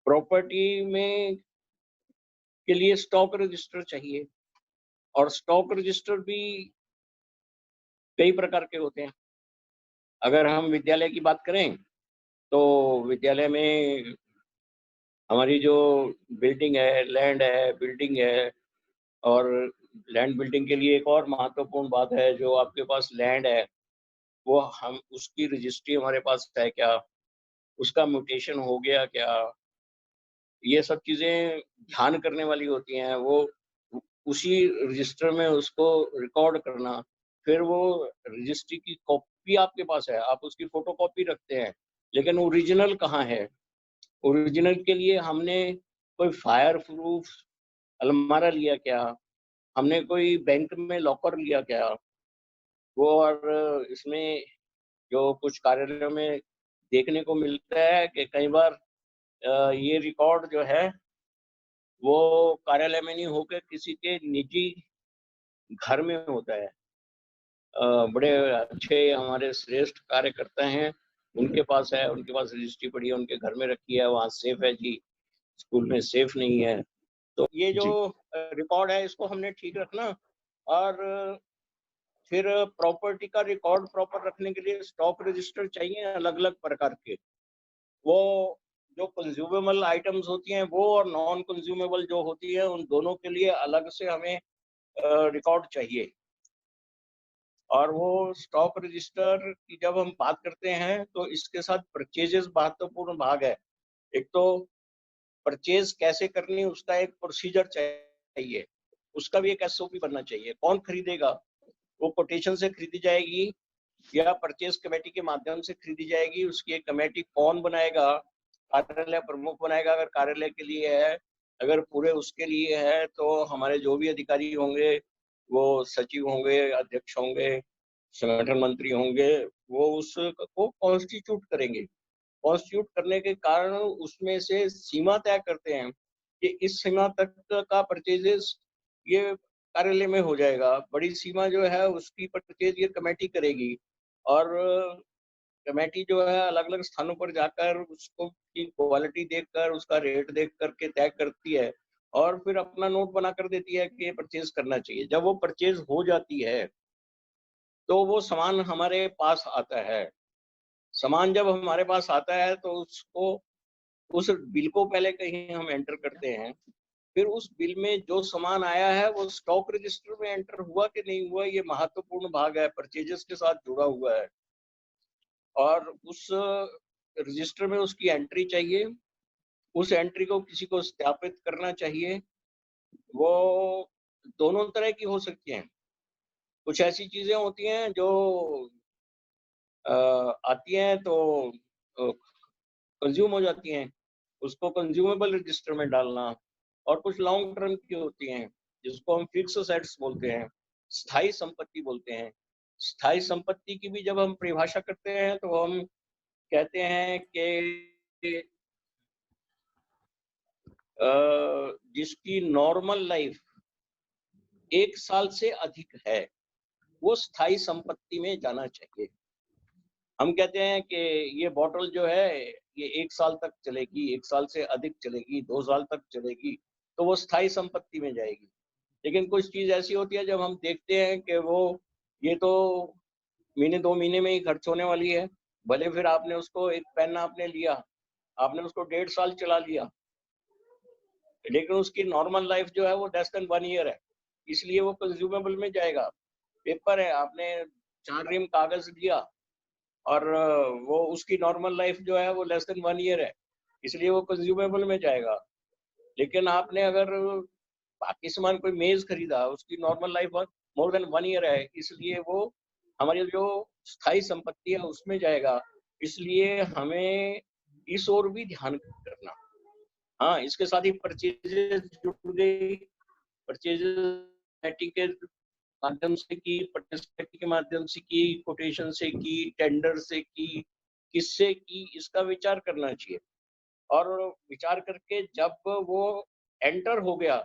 Speaker 4: प्रॉपर्टी में के लिए स्टॉक रजिस्टर चाहिए और स्टॉक रजिस्टर भी कई प्रकार के होते हैं। अगर हम विद्यालय की बात करें तो विद्यालय में हमारी जो बिल्डिंग है, लैंड है, बिल्डिंग है, और लैंड बिल्डिंग के लिए एक और महत्वपूर्ण बात है, जो आपके पास लैंड है वो हम उसकी रजिस्ट्री हमारे पास है क्या, उसका म्यूटेशन हो गया क्या, ये सब चीजें ध्यान करने वाली होती हैं। वो उसी रजिस्टर में उसको रिकॉर्ड करना, फिर वो रजिस्ट्री की कॉपी आपके पास है, आप उसकी फोटोकॉपी रखते हैं, लेकिन ओरिजिनल कहाँ है। ओरिजिनल के लिए हमने कोई फायर प्रूफ अलमारा लिया क्या, हमने कोई बैंक में लॉकर लिया क्या। वो और इसमें जो कुछ कार्यालयों में देखने को मिलता है कि कई बार ये रिकॉर्ड जो है वो कार्यालय में नहीं होकर किसी के निजी घर में होता है। बड़े अच्छे हमारे श्रेष्ठ कार्यकर्ता हैं, उनके पास है, उनके पास रजिस्ट्री पड़ी है, उनके घर में रखी है, वहाँ सेफ है जी, स्कूल में सेफ नहीं है। तो ये जो
Speaker 3: जी
Speaker 4: रिकॉर्ड है इसको हमने ठीक रखना। और फिर प्रॉपर्टी का रिकॉर्ड प्रॉपर रखने के लिए स्टॉक रजिस्टर चाहिए अलग अलग प्रकार के। वो जो कंज्यूमेबल आइटम्स होती हैं वो और नॉन कंज्यूमेबल जो होती है उन दोनों के लिए अलग से हमें रिकॉर्ड चाहिए। और वो स्टॉक रजिस्टर की जब हम बात करते हैं तो इसके साथ परचेजेस महत्वपूर्ण भाग है। एक तो परचेज कैसे करनी उसका एक प्रोसीजर चाहिए, उसका भी एक एसओपी बनना चाहिए। कौन खरीदेगा, वो कोटेशन से खरीदी जाएगी या परचेज कमेटी के माध्यम से खरीदी जाएगी, उसकी एक कमेटी कौन बनाएगा, कार्यालय प्रमुख बनाएगा अगर कार्यालय के लिए है, अगर पूरे उसके लिए है तो हमारे जो भी अधिकारी होंगे वो सचिव होंगे, अध्यक्ष होंगे, संगठन मंत्री होंगे, वो उसको कॉन्स्टिट्यूट करेंगे। कॉन्स्टिट्यूट करने के कारण उसमें से सीमा तय करते हैं कि इस सीमा तक का परचेजेस ये कार्यालय में हो जाएगा, बड़ी सीमा जो है उसकी परचेज ये कमेटी करेगी। और कमेटी जो है अलग अलग स्थानों पर जाकर उसको की क्वालिटी देखकर उसका रेट देख करके तय करती है और फिर अपना नोट बना कर देती है कि ये परचेज करना चाहिए। जब वो परचेज हो जाती है तो वो सामान हमारे पास आता है। सामान जब हमारे पास आता है तो उसको उस बिल को पहले कहीं हम एंटर करते हैं, फिर उस बिल में जो सामान आया है वो स्टॉक रजिस्टर में एंटर हुआ कि नहीं हुआ, ये महत्वपूर्ण भाग है, परचेजेस के साथ जुड़ा हुआ है। और उस रजिस्टर में उसकी एंट्री चाहिए, उस एंट्री को किसी को सत्यापित करना चाहिए। वो दोनों तरह की हो सकती हैं। कुछ ऐसी चीजें होती हैं जो आती हैं तो कंज्यूम हो जाती हैं, उसको कंज्यूमेबल रजिस्टर में डालना। और कुछ लॉन्ग टर्म की होती हैं जिसको हम फिक्स असेट्स बोलते हैं, स्थायी संपत्ति बोलते हैं। स्थायी संपत्ति की भी जब हम परिभाषा करते हैं तो हम कहते हैं कि जिसकी नॉर्मल लाइफ 1 साल से अधिक है वो स्थायी संपत्ति में जाना चाहिए। हम कहते हैं कि ये बॉटल जो है ये 1 साल तक चलेगी, 1 साल से अधिक चलेगी, 2 साल तक चलेगी, तो वो स्थायी संपत्ति में जाएगी। लेकिन कुछ चीज़ ऐसी होती है जब हम देखते हैं कि वो ये तो महीने 2 महीने में ही खर्च होने वाली है, भले फिर आपने उसको एक पेन आपने लिया, आपने उसको 1.5 साल चला लिया, लेकिन उसकी नॉर्मल लाइफ जो है वो लेस देन 1 ईयर है, इसलिए वो कंज्यूमेबल में जाएगा। पेपर है, आपने 4 रिम कागज़ लिया और वो उसकी नॉर्मल लाइफ जो है वो लेस देन 1 ईयर है, इसलिए वो कंज्यूमेबल में जाएगा। लेकिन आपने अगर बाकी सामान कोई मेज़ खरीदा, उसकी normal life more than 1 year है, इसलिए वो हमारी जो स्थायी संपत्ति है उसमें जाएगा। इसलिए हमें इस ओर भी ध्यान करना। हाँ, इसके साथ ही परचेज़ेज़ जुड़ गई, परचेज़ेज़ के माध्यम से की, पार्टिसिपेट के माध्यम से की, कोटेशन से की, टेंडर से की, किससे की, इसका विचार करना चाहिए। और विचार करके जब वो एंटर हो गया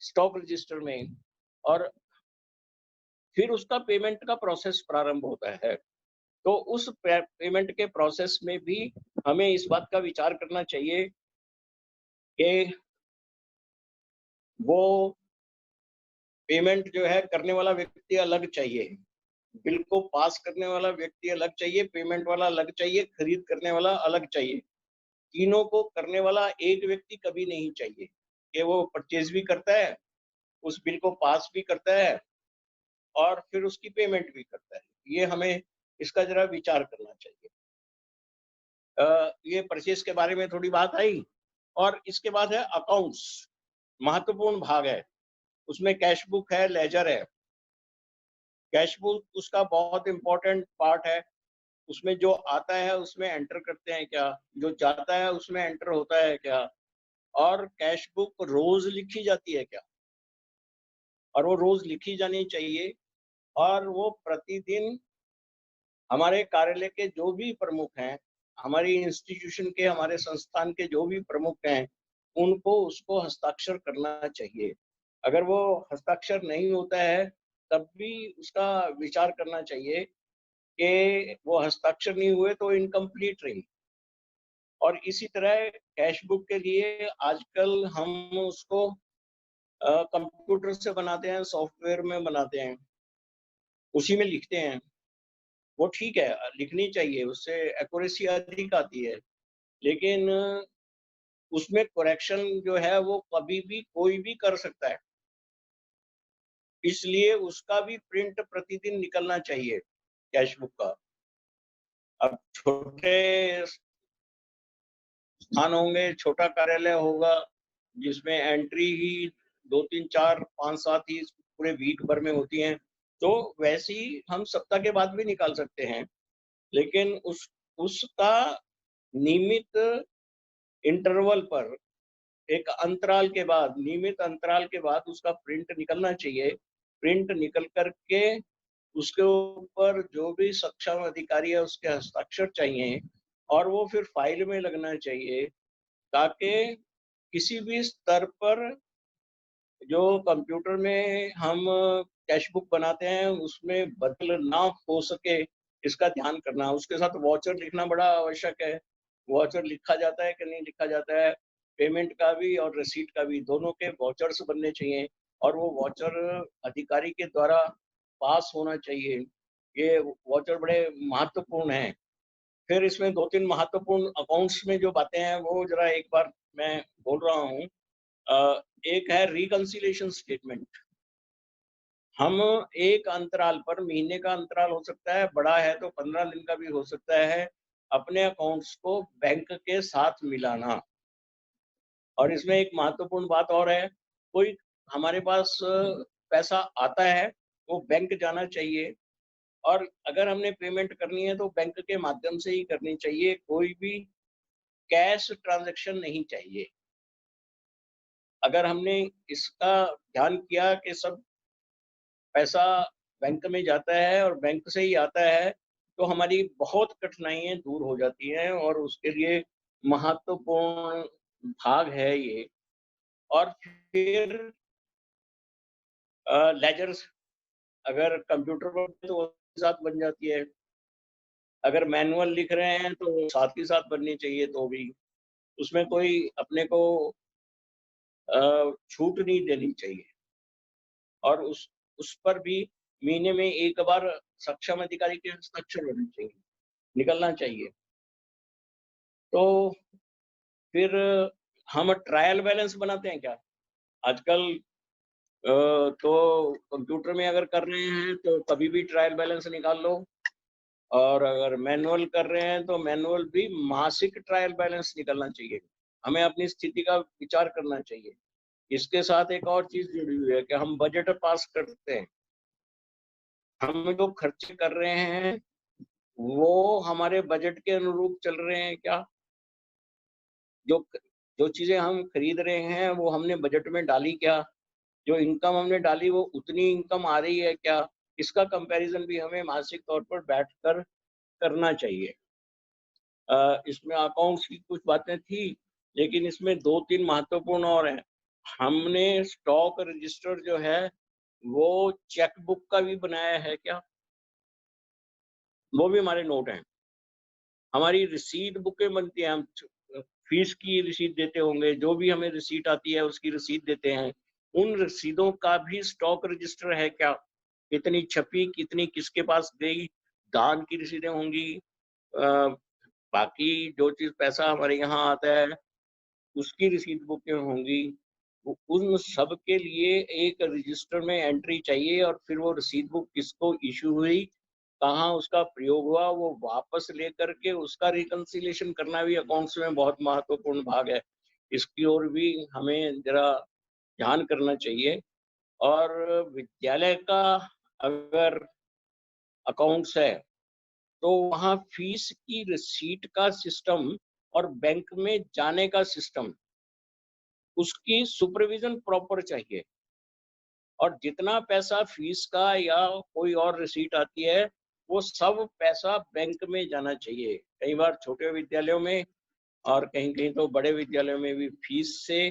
Speaker 4: स्टॉक रजिस्टर में और फिर उसका पेमेंट का प्रोसेस प्रारंभ होता है, तो उस पेमेंट के प्रोसेस में भी हमें इस बात का विचार करना चाहिए कि वो पेमेंट जो है करने वाला व्यक्ति अलग चाहिए, बिल को पास करने वाला व्यक्ति अलग चाहिए, पेमेंट वाला अलग चाहिए, खरीद करने वाला अलग चाहिए। तीनों को करने वाला एक व्यक्ति कभी नहीं चाहिए कि वो परचेज़ भी करता है, उस बिल को पास भी करता है और फिर उसकी पेमेंट भी करता है। ये हमें इसका ज़रा विचार करना चाहिए। ये परचेज़ के बारे में थोड़ी बात आई और इसके बाद है अकाउंट्स, महत्वपूर्ण भाग है। उसमें कैश बुक है, लेजर है। कैश बुक उसका बहुत इम्पोर्टेंट पार्ट है। उसमें जो आता है उसमें एंटर करते हैं क्या? जो जाता है उसमें एंटर होता है क्या? और कैश बुक रोज़ लिखी जाती है क्या? और वो रोज़ लिखी जानी चाहिए और वो प्रतिदिन हमारे कार्यालय के जो भी प्रमुख हैं, हमारी इंस्टीट्यूशन के, हमारे संस्थान के जो भी प्रमुख हैं, उनको उसको हस्ताक्षर करना चाहिए। अगर वो हस्ताक्षर नहीं होता है, तब भी उसका विचार करना चाहिए कि वो हस्ताक्षर नहीं हुए तो इनकम्प्लीट रही। और इसी तरह कैश बुक के लिए आजकल हम उसको कंप्यूटर से बनाते हैं, सॉफ्टवेयर में बनाते हैं, उसी में लिखते हैं। वो ठीक है, लिखनी चाहिए, उससे एक्यूरेसी अधिक आती है। लेकिन उसमें करेक्शन जो है वो कभी भी कोई भी कर सकता है। इसलिए उसका भी प्रिंट प्रतिदिन निकलना चाहिए, कैश बुक का। अब छोटे स्थान होंगे, छोटा कार्यालय होगा, जिसमें एंट्री ही 2, 3, 4, 5, 7 ही पूरे वीक भर में होती हैं, तो वैसे ही हम सप्ताह के बाद भी निकाल सकते हैं। लेकिन उसका नियमित इंटरवल पर एक अंतराल के बाद, नियमित अंतराल के बाद उसका प्रिंट निकलना चाहिए। प्रिंट निकल कर के उसके ऊपर जो भी सक्षम अधिकारी है उसके हस्ताक्षर चाहिए और वो फिर फाइल में लगना चाहिए, ताकि किसी भी स्तर पर जो कंप्यूटर में हम कैश बुक बनाते हैं उसमें बदल ना हो सके, इसका ध्यान करना। उसके साथ वाउचर लिखना बड़ा आवश्यक है। वाउचर लिखा जाता है कि नहीं लिखा जाता है, पेमेंट का भी और रिसीट का भी, दोनों के वाउचर्स बनने चाहिए और वो वाउचर अधिकारी के द्वारा पास होना चाहिए। ये वाउचर बड़े महत्वपूर्ण हैं। फिर इसमें 2-3 महत्वपूर्ण अकाउंट्स में जो बातें हैं वो ज़रा एक बार मैं बोल रहा हूँ। एक है रिकंसिलिएशन स्टेटमेंट। हम एक अंतराल पर, महीने का अंतराल हो सकता है, बड़ा है तो 15 दिन का भी हो सकता है, अपने अकाउंट्स को बैंक के साथ मिलाना। और इसमें एक महत्वपूर्ण बात और है, कोई हमारे पास पैसा आता है, वो बैंक जाना चाहिए और अगर हमने पेमेंट करनी है तो बैंक के माध्यम से ही करनी चाहिए, कोई भी कैश ट्रांज़ैक्शन नहीं चाहिए। अगर हमने इसका ध्यान किया कि सब पैसा बैंक में जाता है और बैंक से ही आता है, तो हमारी बहुत कठिनाइयाँ दूर हो जाती हैं और उसके लिए महत्वपूर्ण भाग है ये। और फिर लेजर्स अगर कंप्यूटर पर तो उसके साथ बन जाती है। अगर मैनुअल लिख रहे हैं तो वो साथ ही साथ बननी चाहिए, तो भी उसमें कोई अपने को छूट नहीं देनी चाहिए। और उस पर भी महीने में एक बार सक्षम अधिकारी के हस्ताक्षर होने चाहिए, निकलना चाहिए। तो फिर हम ट्रायल बैलेंस बनाते हैं क्या? आजकल तो कंप्यूटर में अगर कर रहे हैं तो कभी भी ट्रायल बैलेंस निकाल लो, और अगर मैनुअल कर रहे हैं तो मैनुअल भी मासिक ट्रायल बैलेंस निकलना चाहिए। हमें अपनी स्थिति का विचार करना चाहिए। इसके साथ एक और चीज जुड़ी हुई है कि हम बजट पास करते हैं, हम जो खर्चे कर रहे हैं वो हमारे बजट के अनुरूप चल रहे हैं क्या? जो जो चीजें हम खरीद रहे हैं वो हमने बजट में डाली क्या? जो इनकम हमने डाली वो उतनी इनकम आ रही है क्या? इसका कंपैरिजन भी हमें मासिक तौर पर बैठकर करना चाहिए। इसमें अकाउंट्स की कुछ बातें थी, लेकिन इसमें 2-3 महत्वपूर्ण और हैं। हमने स्टॉक रजिस्टर जो है वो चेकबुक का भी बनाया है क्या? वो भी हमारे नोट हैं। हमारी रिसीट बुकें बनती हैं, हम फीस की रिसीट देते होंगे, जो भी हमें रिसीट आती है उसकी रसीद देते हैं। उन रसीदों का भी स्टॉक रजिस्टर है क्या? कितनी छपी, कितनी किसके पास गई, दान की रसीदें होंगी, बाकी जो चीज़ पैसा हमारे यहाँ आता है उसकी रसीद बुकें होंगी। उन सब के लिए एक रजिस्टर में एंट्री चाहिए, और फिर वो रसीद बुक किसको इश्यू हुई, कहाँ उसका प्रयोग हुआ, वो वापस लेकर के उसका रिकंसिलिएशन करना भी अकाउंट्स में बहुत महत्वपूर्ण भाग है। इसकी ओर भी हमें जरा ध्यान करना चाहिए। और विद्यालय का अगर अकाउंट्स है तो वहाँ फीस की रिसीट का सिस्टम और बैंक में जाने का सिस्टम, उसकी सुपरविजन प्रॉपर चाहिए। और जितना पैसा फीस का या कोई और रिसीट आती है वो सब पैसा बैंक में जाना चाहिए। कई बार छोटे विद्यालयों में और कहीं कहीं तो बड़े विद्यालयों में भी फीस से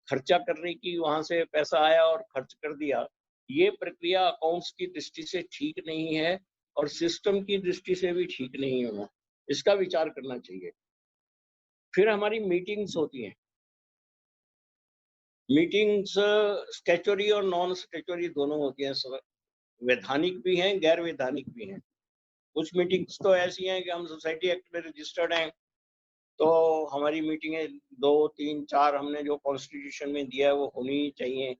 Speaker 4: खर्चा करने की वहां से पैसा आया और खर्च कर दिया, ये प्रक्रिया अकाउंट्स की दृष्टि से ठीक नहीं है और सिस्टम की दृष्टि से भी ठीक नहीं है। इसका विचार करना चाहिए। फिर हमारी मीटिंग्स होती हैं। मीटिंग्स स्टैट्यूटरी और नॉन स्टैट्यूटरी दोनों होती हैं, वैधानिक भी हैं, गैर वैधानिक भी हैं। कुछ मीटिंग्स तो ऐसी हैं कि हम सोसाइटी एक्ट में रजिस्टर्ड हैं, तो हमारी मीटिंगें 2, 3, 4 हमने जो कॉन्स्टिट्यूशन में दिया है वो होनी ही चाहिए,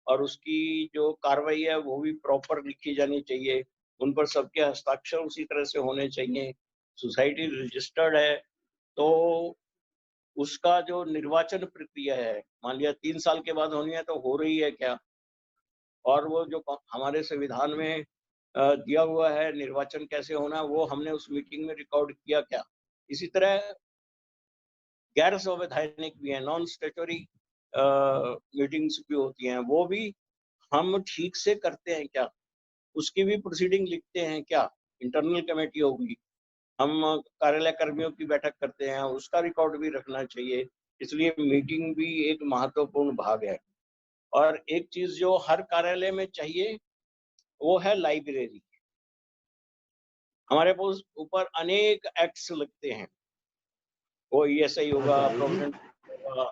Speaker 4: और उसकी जो कार्रवाई है वो भी प्रॉपर लिखी जानी चाहिए। उन पर सबके हस्ताक्षर उसी तरह से होने चाहिए। सोसाइटी रजिस्टर्ड है तो उसका जो निर्वाचन प्रक्रिया है, मान लिया 3 साल के बाद होनी है तो हो रही है क्या? और वो जो हमारे संविधान में दिया हुआ है निर्वाचन कैसे होना, वो हमने उस मीटिंग में रिकॉर्ड किया क्या? इसी तरह गैर संवैधानिक भी है, नॉन स्टैट्यूटरी मीटिंग्स भी होती हैं, वो भी हम ठीक से करते हैं क्या? उसकी भी प्रोसीडिंग लिखते हैं क्या? इंटरनल कमेटी होगी, हम कार्यालय कर्मियों की बैठक करते हैं, उसका रिकॉर्ड भी रखना चाहिए। इसलिए मीटिंग भी एक महत्वपूर्ण भाग है। और एक चीज जो हर कार्यालय में चाहिए वो है लाइब्रेरी। हमारे पास ऊपर अनेक एक्ट्स लगते हैं, वो ईएसआई होगा, प्रोविडेंट होगा,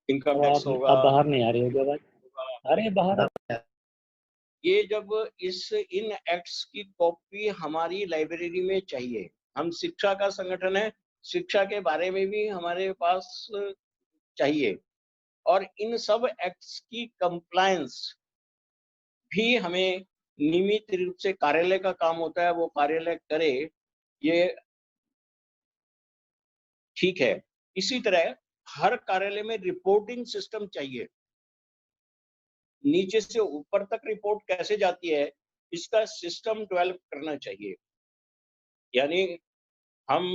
Speaker 4: इनकम टैक्स होगा।
Speaker 5: आप बाहर नहीं आ रही होगी आवाज? अरे बाहर आ।
Speaker 4: ये जब इन एक्ट्स की कॉपी हमारी लाइब्रेरी में चाहिए। हम शिक्षा का संगठन है, शिक्षा के बारे में भी हमारे पास चाहिए, और इन सब एक्ट्स की कंप्लायंस भी हमें नियमित रूप से, कार्यालय का काम होता है वो कार्यालय करे, ये ठीक है। इसी तरह हर कार्यालय में रिपोर्टिंग सिस्टम चाहिए। नीचे से ऊपर तक रिपोर्ट कैसे जाती है इसका सिस्टम डेवलप करना चाहिए। यानी हम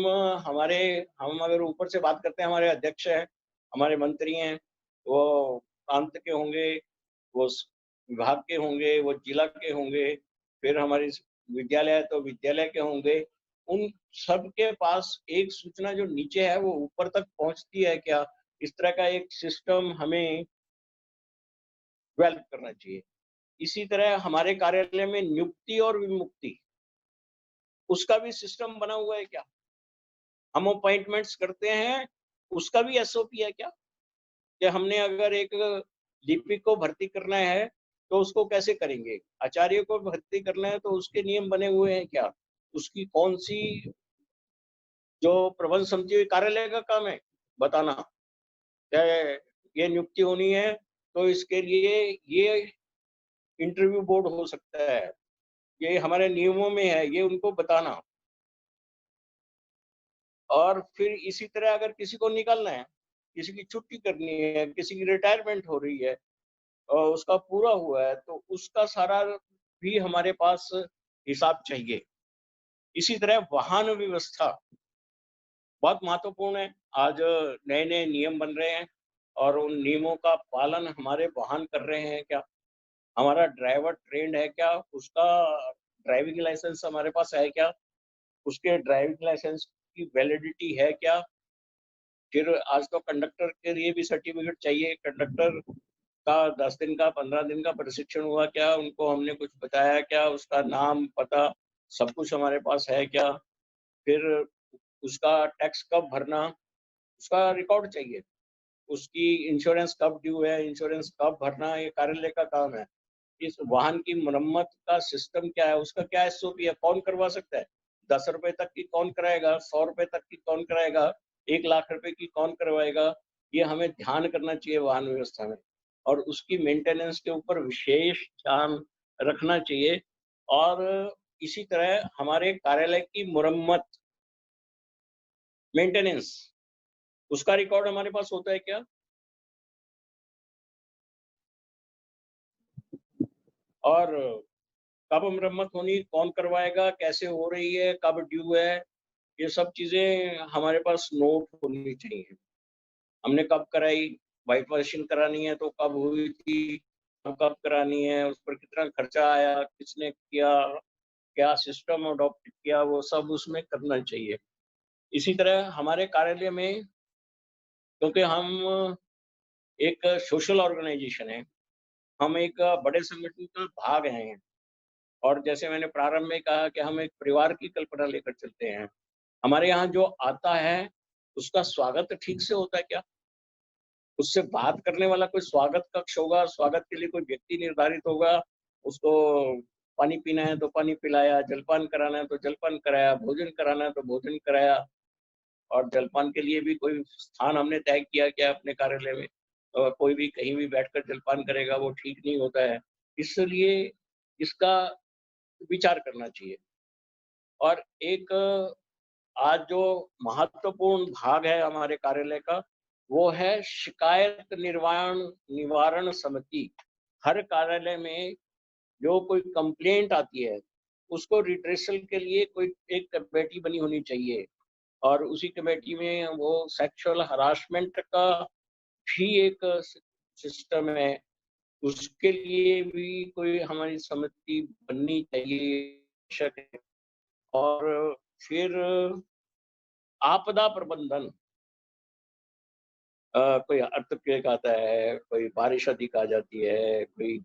Speaker 4: हम अगर ऊपर से बात करते हैं, हमारे अध्यक्ष हैं, हमारे मंत्री हैं, वो प्रांत के होंगे, वो विभाग के होंगे, वो जिला के होंगे, फिर हमारे विद्यालय है तो विद्यालय के होंगे। उन सब के पास एक सूचना जो नीचे है वो ऊपर तक पहुंचती है क्या? इस तरह का एक सिस्टम हमें डेवलप करना चाहिए। इसी तरह हमारे कार्यालय में नियुक्ति और विमुक्ति, उसका भी सिस्टम बना हुआ है क्या? हम अपॉइंटमेंट्स करते हैं, उसका भी एसओपी है क्या? कि हमने अगर एक लिपिक को भर्ती करना है तो उसको कैसे करेंगे? आचार्य को भर्ती करना है तो उसके नियम बने हुए हैं क्या? उसकी कौन सी जो प्रबंध समिति कार्यालय का काम है बताना, क्या ये नियुक्ति होनी है तो इसके लिए ये इंटरव्यू बोर्ड हो सकता है, ये हमारे नियमों में है, ये उनको बताना। और फिर इसी तरह अगर किसी को निकालना है, किसी की छुट्टी करनी है, किसी की रिटायरमेंट हो रही है और उसका पूरा हुआ है, तो उसका सारा भी हमारे पास हिसाब चाहिए। इसी तरह वाहन व्यवस्था बहुत महत्वपूर्ण है। आज नए-नए नियम बन रहे हैं और उन नियमों का पालन हमारे वाहन कर रहे हैं क्या? हमारा ड्राइवर ट्रेन्ड है क्या? उसका ड्राइविंग लाइसेंस हमारे पास है क्या? उसके ड्राइविंग लाइसेंस की वैलिडिटी है क्या? फिर आज तो कंडक्टर के लिए भी सर्टिफिकेट चाहिए। कंडक्टर का 10 दिन का 15 दिन का प्रशिक्षण हुआ क्या? उनको हमने कुछ बताया क्या? उसका नाम, पता सब कुछ हमारे पास है क्या? फिर उसका टैक्स कब भरना, उसका रिकॉर्ड चाहिए। उसकी इंश्योरेंस कब ड्यू है, इंश्योरेंस कब भरना, ये कार्यालय का काम है। इस वाहन की मरम्मत का सिस्टम क्या है, उसका क्या एसओपी है, कौन करवा सकता है? 10 रुपए तक की कौन कराएगा, 100 रुपए तक की कौन कराएगा, 1 लाख रुपए की कौन करवाएगा? ये हमें ध्यान करना चाहिए वाहन व्यवस्था में और उसकी मेंटेनेंस के ऊपर विशेष ध्यान रखना चाहिए। और इसी तरह हमारे कार्यालय की मुरम्मत, मेंटेनेंस, उसका रिकॉर्ड हमारे पास होता है क्या? और कब मरम्मत होनी, कौन करवाएगा, कैसे हो रही है, कब ड्यू है, ये सब चीजें हमारे पास नोट होनी चाहिए। हमने कब कराई, वाइट वॉशिंग करानी है तो कब हुई थी, कब करानी है, उस पर कितना खर्चा आया, किसने किया, क्या सिस्टम अडॉप्ट किया, वो सब उसमें करना चाहिए। इसी तरह हमारे कार्यालय में, क्योंकि हम एक सोशल ऑर्गेनाइजेशन है, हम एक बड़े संगठन का भाग हैं और जैसे मैंने प्रारंभ में कहा कि हम एक परिवार की कल्पना लेकर चलते हैं। हमारे यहाँ जो आता है उसका स्वागत ठीक से होता है क्या? उससे बात करने वाला कोई स्वागत कक्ष होगा, स्वागत के लिए कोई व्यक्ति निर्धारित होगा, उसको पानी पीना है तो पानी पिलाया, जलपान कराना है तो जलपान कराया, भोजन कराना है तो भोजन कराया। और जलपान के लिए भी कोई स्थान हमने तय किया क्या अपने कार्यालय में? कोई भी कहीं भी बैठकर जलपान करेगा वो ठीक नहीं होता है। इसलिए इसका विचार करना चाहिए। और एक आज जो महत्वपूर्ण भाग है हमारे कार्यालय का, वो है शिकायत निवारण समिति। हर कार्यालय में जो कोई कंप्लेंट आती है, उसको रिड्रेसल के लिए कोई एक कमेटी बनी होनी चाहिए और उसी कमेटी में वो सेक्सुअल हरासमेंट का भी एक सिस्टम है, उसके लिए भी कोई हमारी समिति बननी चाहिए। और फिर आपदा प्रबंधन, कोई अर्थक्वेक आता है, कोई बारिश अधिक आ जाती है, कोई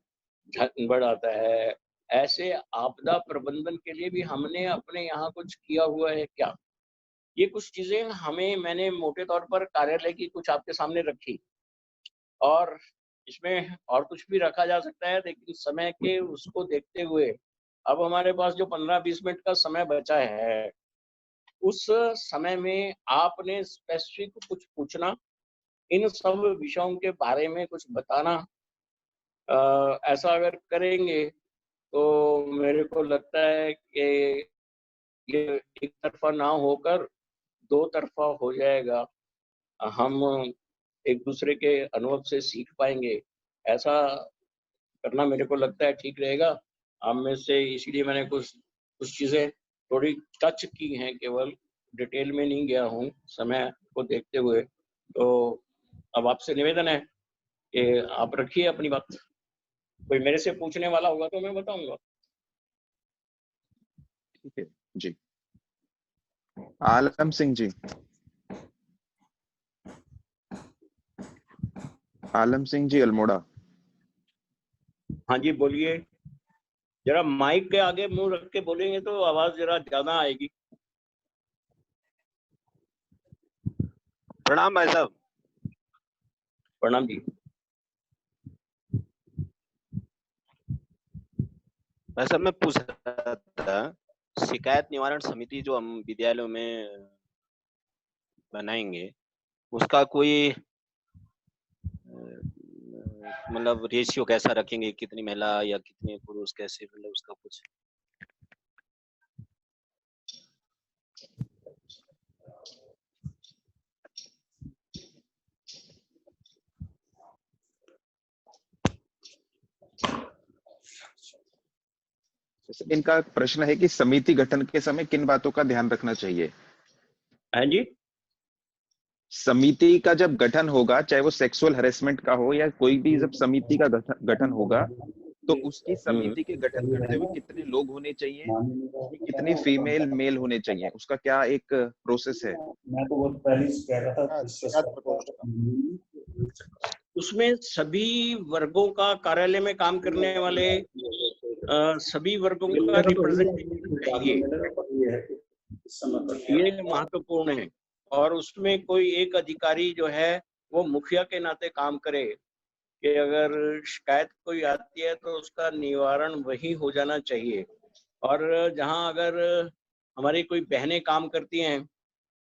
Speaker 4: झंबड़ आता है, ऐसे आपदा प्रबंधन के लिए भी हमने अपने यहाँ कुछ किया हुआ है क्या? ये कुछ चीजें मैंने मोटे तौर पर कार्यालय की कुछ आपके सामने रखी और इसमें और कुछ भी रखा जा सकता है, लेकिन समय के उसको देखते हुए अब हमारे पास जो 15-20 मिनट का समय बचा है, उस समय में आपने स्पेसिफिक कुछ पूछना, इन सब विषयों के बारे में कुछ बताना। ऐसा अगर करेंगे तो मेरे को लगता है कि ये एक तरफा ना होकर दो तरफा हो जाएगा। हम एक दूसरे के अनुभव से सीख पाएंगे। ऐसा करना मेरे को लगता है ठीक रहेगा। आप में से इसीलिए मैंने कुछ कुछ चीज़ें थोड़ी टच की हैं, केवल डिटेल में नहीं गया हूँ समय को देखते हुए। तो अब आपसे निवेदन है कि आप रखिए अपनी बात। कोई मेरे से पूछने वाला होगा तो मैं बताऊंगा।
Speaker 3: ठीक है जी। आलम सिंह जी, आलम सिंह जी अल्मोड़ा।
Speaker 4: हाँ जी बोलिए। जरा माइक के आगे मुंह रख के बोलेंगे तो आवाज जरा ज्यादा आएगी।
Speaker 6: प्रणाम भाई साहब।
Speaker 4: प्रणाम जी।
Speaker 6: भाई साहब मैं पूछ रहा था, शिकायत निवारण समिति जो हम विद्यालयों में बनाएंगे उसका कोई मतलब रेशियो कैसा रखेंगे, कितनी महिला या कितने पुरुष, कैसे, मतलब उसका कुछ?
Speaker 3: इनका प्रश्न है कि समिति गठन के समय किन बातों का ध्यान रखना चाहिए।
Speaker 4: हाँ जी।
Speaker 3: समिति का जब गठन होगा, चाहे वो सेक्सुअल हैरेसमेंट का हो या कोई भी, जब समिति का गठन होगा तो उसकी समिति के गठन करते हुए कितने लोग होने चाहिए, उसमें कितने फीमेल मेल होने चाहिए, उसका क्या एक प्रोसेस है।
Speaker 7: मैं तो बहुत पहले ही कह रहा था
Speaker 1: शिकायत प्रकोष्ठ का।
Speaker 4: उसमें सभी वर्गों का, कार्यालय में काम करने वाले सभी वर्गों का रिप्रेजेंटेशन चाहिए, ये महत्वपूर्ण है। और उसमें कोई एक अधिकारी जो है वो मुखिया के नाते काम करे कि अगर शिकायत कोई आती है तो उसका निवारण वही हो जाना चाहिए। और जहां अगर हमारी कोई बहनें काम करती हैं,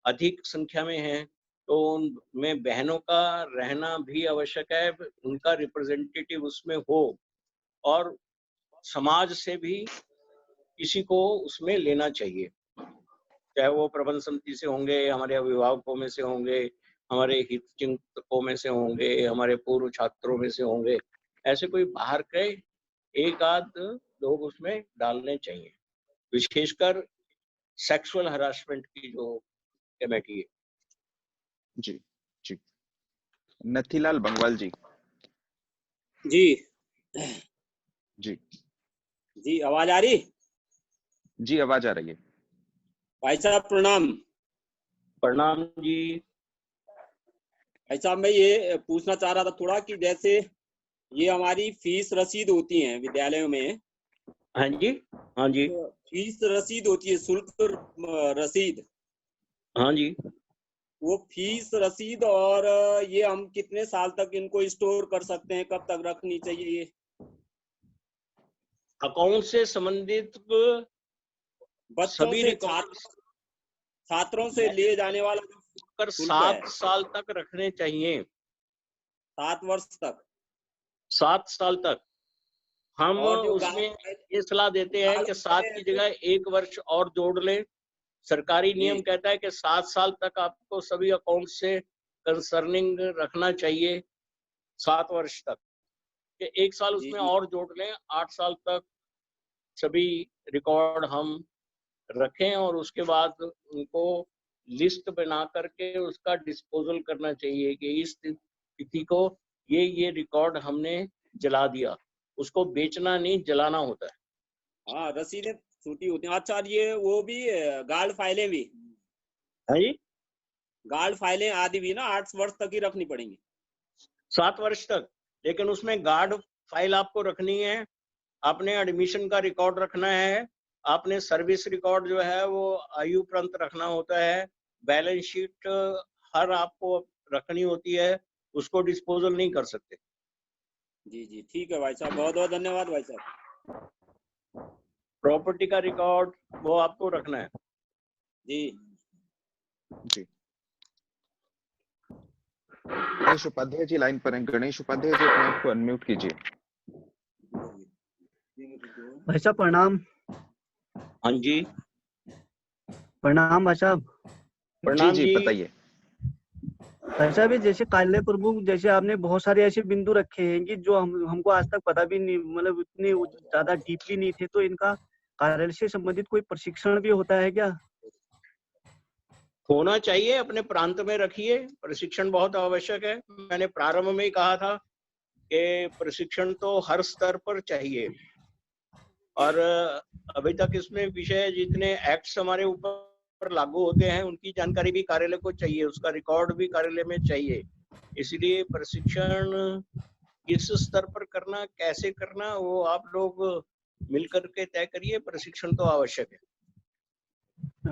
Speaker 4: अधिक संख्या में हैं, तो उनमें बहनों का रहना भी आवश्यक है, उनका रिप्रेजेंटेटिव उसमें हो, और समाज से भी किसी को उसमें लेना चाहिए, चाहे वो प्रबंध समिति से होंगे, हमारे अभिभावकों में से होंगे, हमारे हितचिंतकों में से होंगे, हमारे पूर्व छात्रों में से होंगे, ऐसे कोई बाहर के एक आध लोग उसमें डालने चाहिए, विशेषकर सेक्सुअल हरासमेंट की जो कमेटी है।
Speaker 3: जी जी। नथीलाल बंगवाल जी।
Speaker 8: जी
Speaker 3: जी
Speaker 8: जी, आवाज आ रही?
Speaker 3: जी आवाज आ रही है।
Speaker 8: भाई साहब प्रणाम।
Speaker 4: प्रणाम जी।
Speaker 8: भाई साहब मैं ये पूछना चाह रहा था थोड़ा कि जैसे ये हमारी फीस रसीद होती है विद्यालयों में।
Speaker 4: हाँ जी। हाँ जी।
Speaker 8: तो फीस रसीद होती है, शुल्क रसीद।
Speaker 4: हाँ जी।
Speaker 8: वो फीस रसीद और ये हम कितने साल तक इनको स्टोर कर सकते हैं, कब तक रखनी चाहिए ये?
Speaker 4: अकाउंट से संबंधित
Speaker 8: बच्चों
Speaker 4: सभी
Speaker 8: से, छात्रों से लिए जाने वाला
Speaker 4: कर 7 साल तक रखने चाहिए।
Speaker 8: 7 वर्ष तक?
Speaker 4: 7 साल तक। हम
Speaker 8: और जो
Speaker 4: उसमें ये सलाह देते हैं कि 7 की जगह 1 वर्ष और जोड़ लें। सरकारी नियम कहता है कि 7 साल तक आपको सभी अकाउंट से कंसर्निंग रखना चाहिए, 7 वर्ष तक कि 1 साल उसमें और जोड़ लें, 8 साल तक सभी रिकॉर्ड हम रखें, और उसके बाद उनको लिस्ट बना करके उसका डिस्पोजल करना चाहिए कि इस तिथि को ये रिकॉर्ड हमने जला दिया। उसको बेचना नहीं, जलाना होता है।
Speaker 8: हाँ, रसीदें छूटी होती हैं। अच्छा, ये वो भी गार्ड फाइलें भी
Speaker 4: है जी,
Speaker 8: गार्ड फाइलें आदि भी ना 8 वर्ष तक ही रखनी पड़ेंगी?
Speaker 4: 7 वर्ष तक। लेकिन उसमें गार्ड फाइल आपको रखनी है, आपने एडमिशन का रिकॉर्ड रखना है, आपने सर्विस रिकॉर्ड जो है वो आयु प्रांत रखना होता है, बैलेंस शीट हर आपको रखनी होती है, उसको डिस्पोजल नहीं कर सकते।
Speaker 8: जी जी, ठीक है भाई साहब, बहुत बहुत धन्यवाद भाई साहब।
Speaker 4: प्रॉपर्टी का रिकॉर्ड वो आपको रखना है।
Speaker 8: जी
Speaker 3: जी। गणेश उपाध्याय जी लाइन पर हैं। गणेश उपाध्याय जी अपने आप को अनम्यूट कीजिए।
Speaker 9: भाई साहब प्रणाम।
Speaker 4: हाँ जी,
Speaker 9: प्रणाम भाई साहब।
Speaker 4: प्रणाम
Speaker 3: जी
Speaker 4: जी।
Speaker 3: बताइए।
Speaker 9: भाई साहब जैसे कार्यालय प्रमुख, जैसे आपने बहुत सारे ऐसे बिंदु रखे हैं कि जो हमको आज तक पता भी नहीं, मतलब इतने ज्यादा डीपली नहीं थे, तो इनका कार्यालय से संबंधित कोई प्रशिक्षण भी होता है क्या?
Speaker 4: होना चाहिए, अपने प्रांत में रखिए, प्रशिक्षण बहुत आवश्यक है। मैंने प्रारंभ में ही कहा था कि प्रशिक्षण तो हर स्तर पर चाहिए, और अभी तक इसमें विषय जितने एक्ट्स हमारे ऊपर लागू होते हैं उनकी जानकारी भी कार्यालय को चाहिए, उसका रिकॉर्ड भी कार्यालय में चाहिए। इसलिए प्रशिक्षण किस स्तर पर करना, कैसे करना, वो आप लोग मिल करके तय करिए। प्रशिक्षण तो आवश्यक है।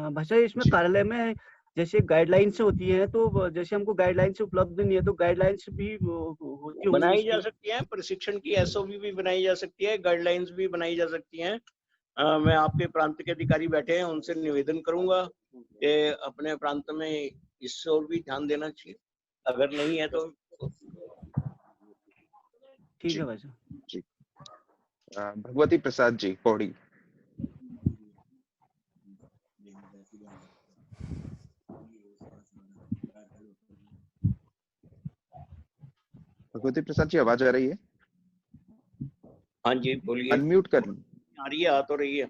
Speaker 9: भाई साहब इसमें कार्यालय में जैसे गाइडलाइंस होती है, तो जैसे हमको गाइडलाइंस उपलब्ध नहीं है, तो गाइडलाइंस भी होती होंगी
Speaker 4: बनाई जा
Speaker 9: इसकी?
Speaker 4: सकती है, प्रशिक्षण की एसओपी भी बनाई जा सकती है, गाइडलाइंस भी बनाई जा सकती हैं। मैं आपके प्रांत के अधिकारी बैठे हैं, उनसे निवेदन करूंगा कि अपने प्रांत में इस ओर भी ध्यान देना चाहिए। अगर नहीं है तो
Speaker 9: ठीक है भाई साहब।
Speaker 3: जी। भगवती प्रसाद जी पौड़ी। भगवती प्रसाद जी आवाज आ रही है?
Speaker 4: हाँ जी बोलिए।
Speaker 3: अनम्यूट कर,
Speaker 4: आ रही है, आ तो रही है।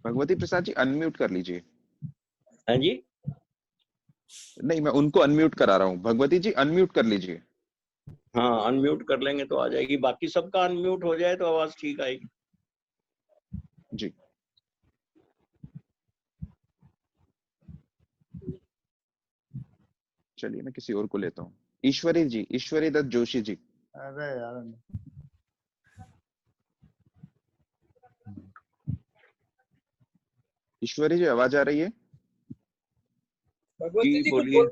Speaker 3: भगवती प्रसाद जी अनम्यूट कर लीजिए।
Speaker 4: हाँ जी,
Speaker 3: नहीं, मैं उनको अनम्यूट करा रहा हूँ। भगवती जी अनम्यूट कर लीजिए।
Speaker 4: हाँ अनम्यूट कर लेंगे तो आ जाएगी। बाकी सबका अनम्यूट हो जाए तो आवाज ठीक आएगी।
Speaker 3: जी। चलिए मैं किसी और को लेता हूँ। ईश्वरी जी, ईश्वरी दत्त जोशी जी।
Speaker 1: अरे यार,
Speaker 3: ईश्वरी जी आवाज आ रही है?
Speaker 10: भगवती जी
Speaker 4: बोलिए।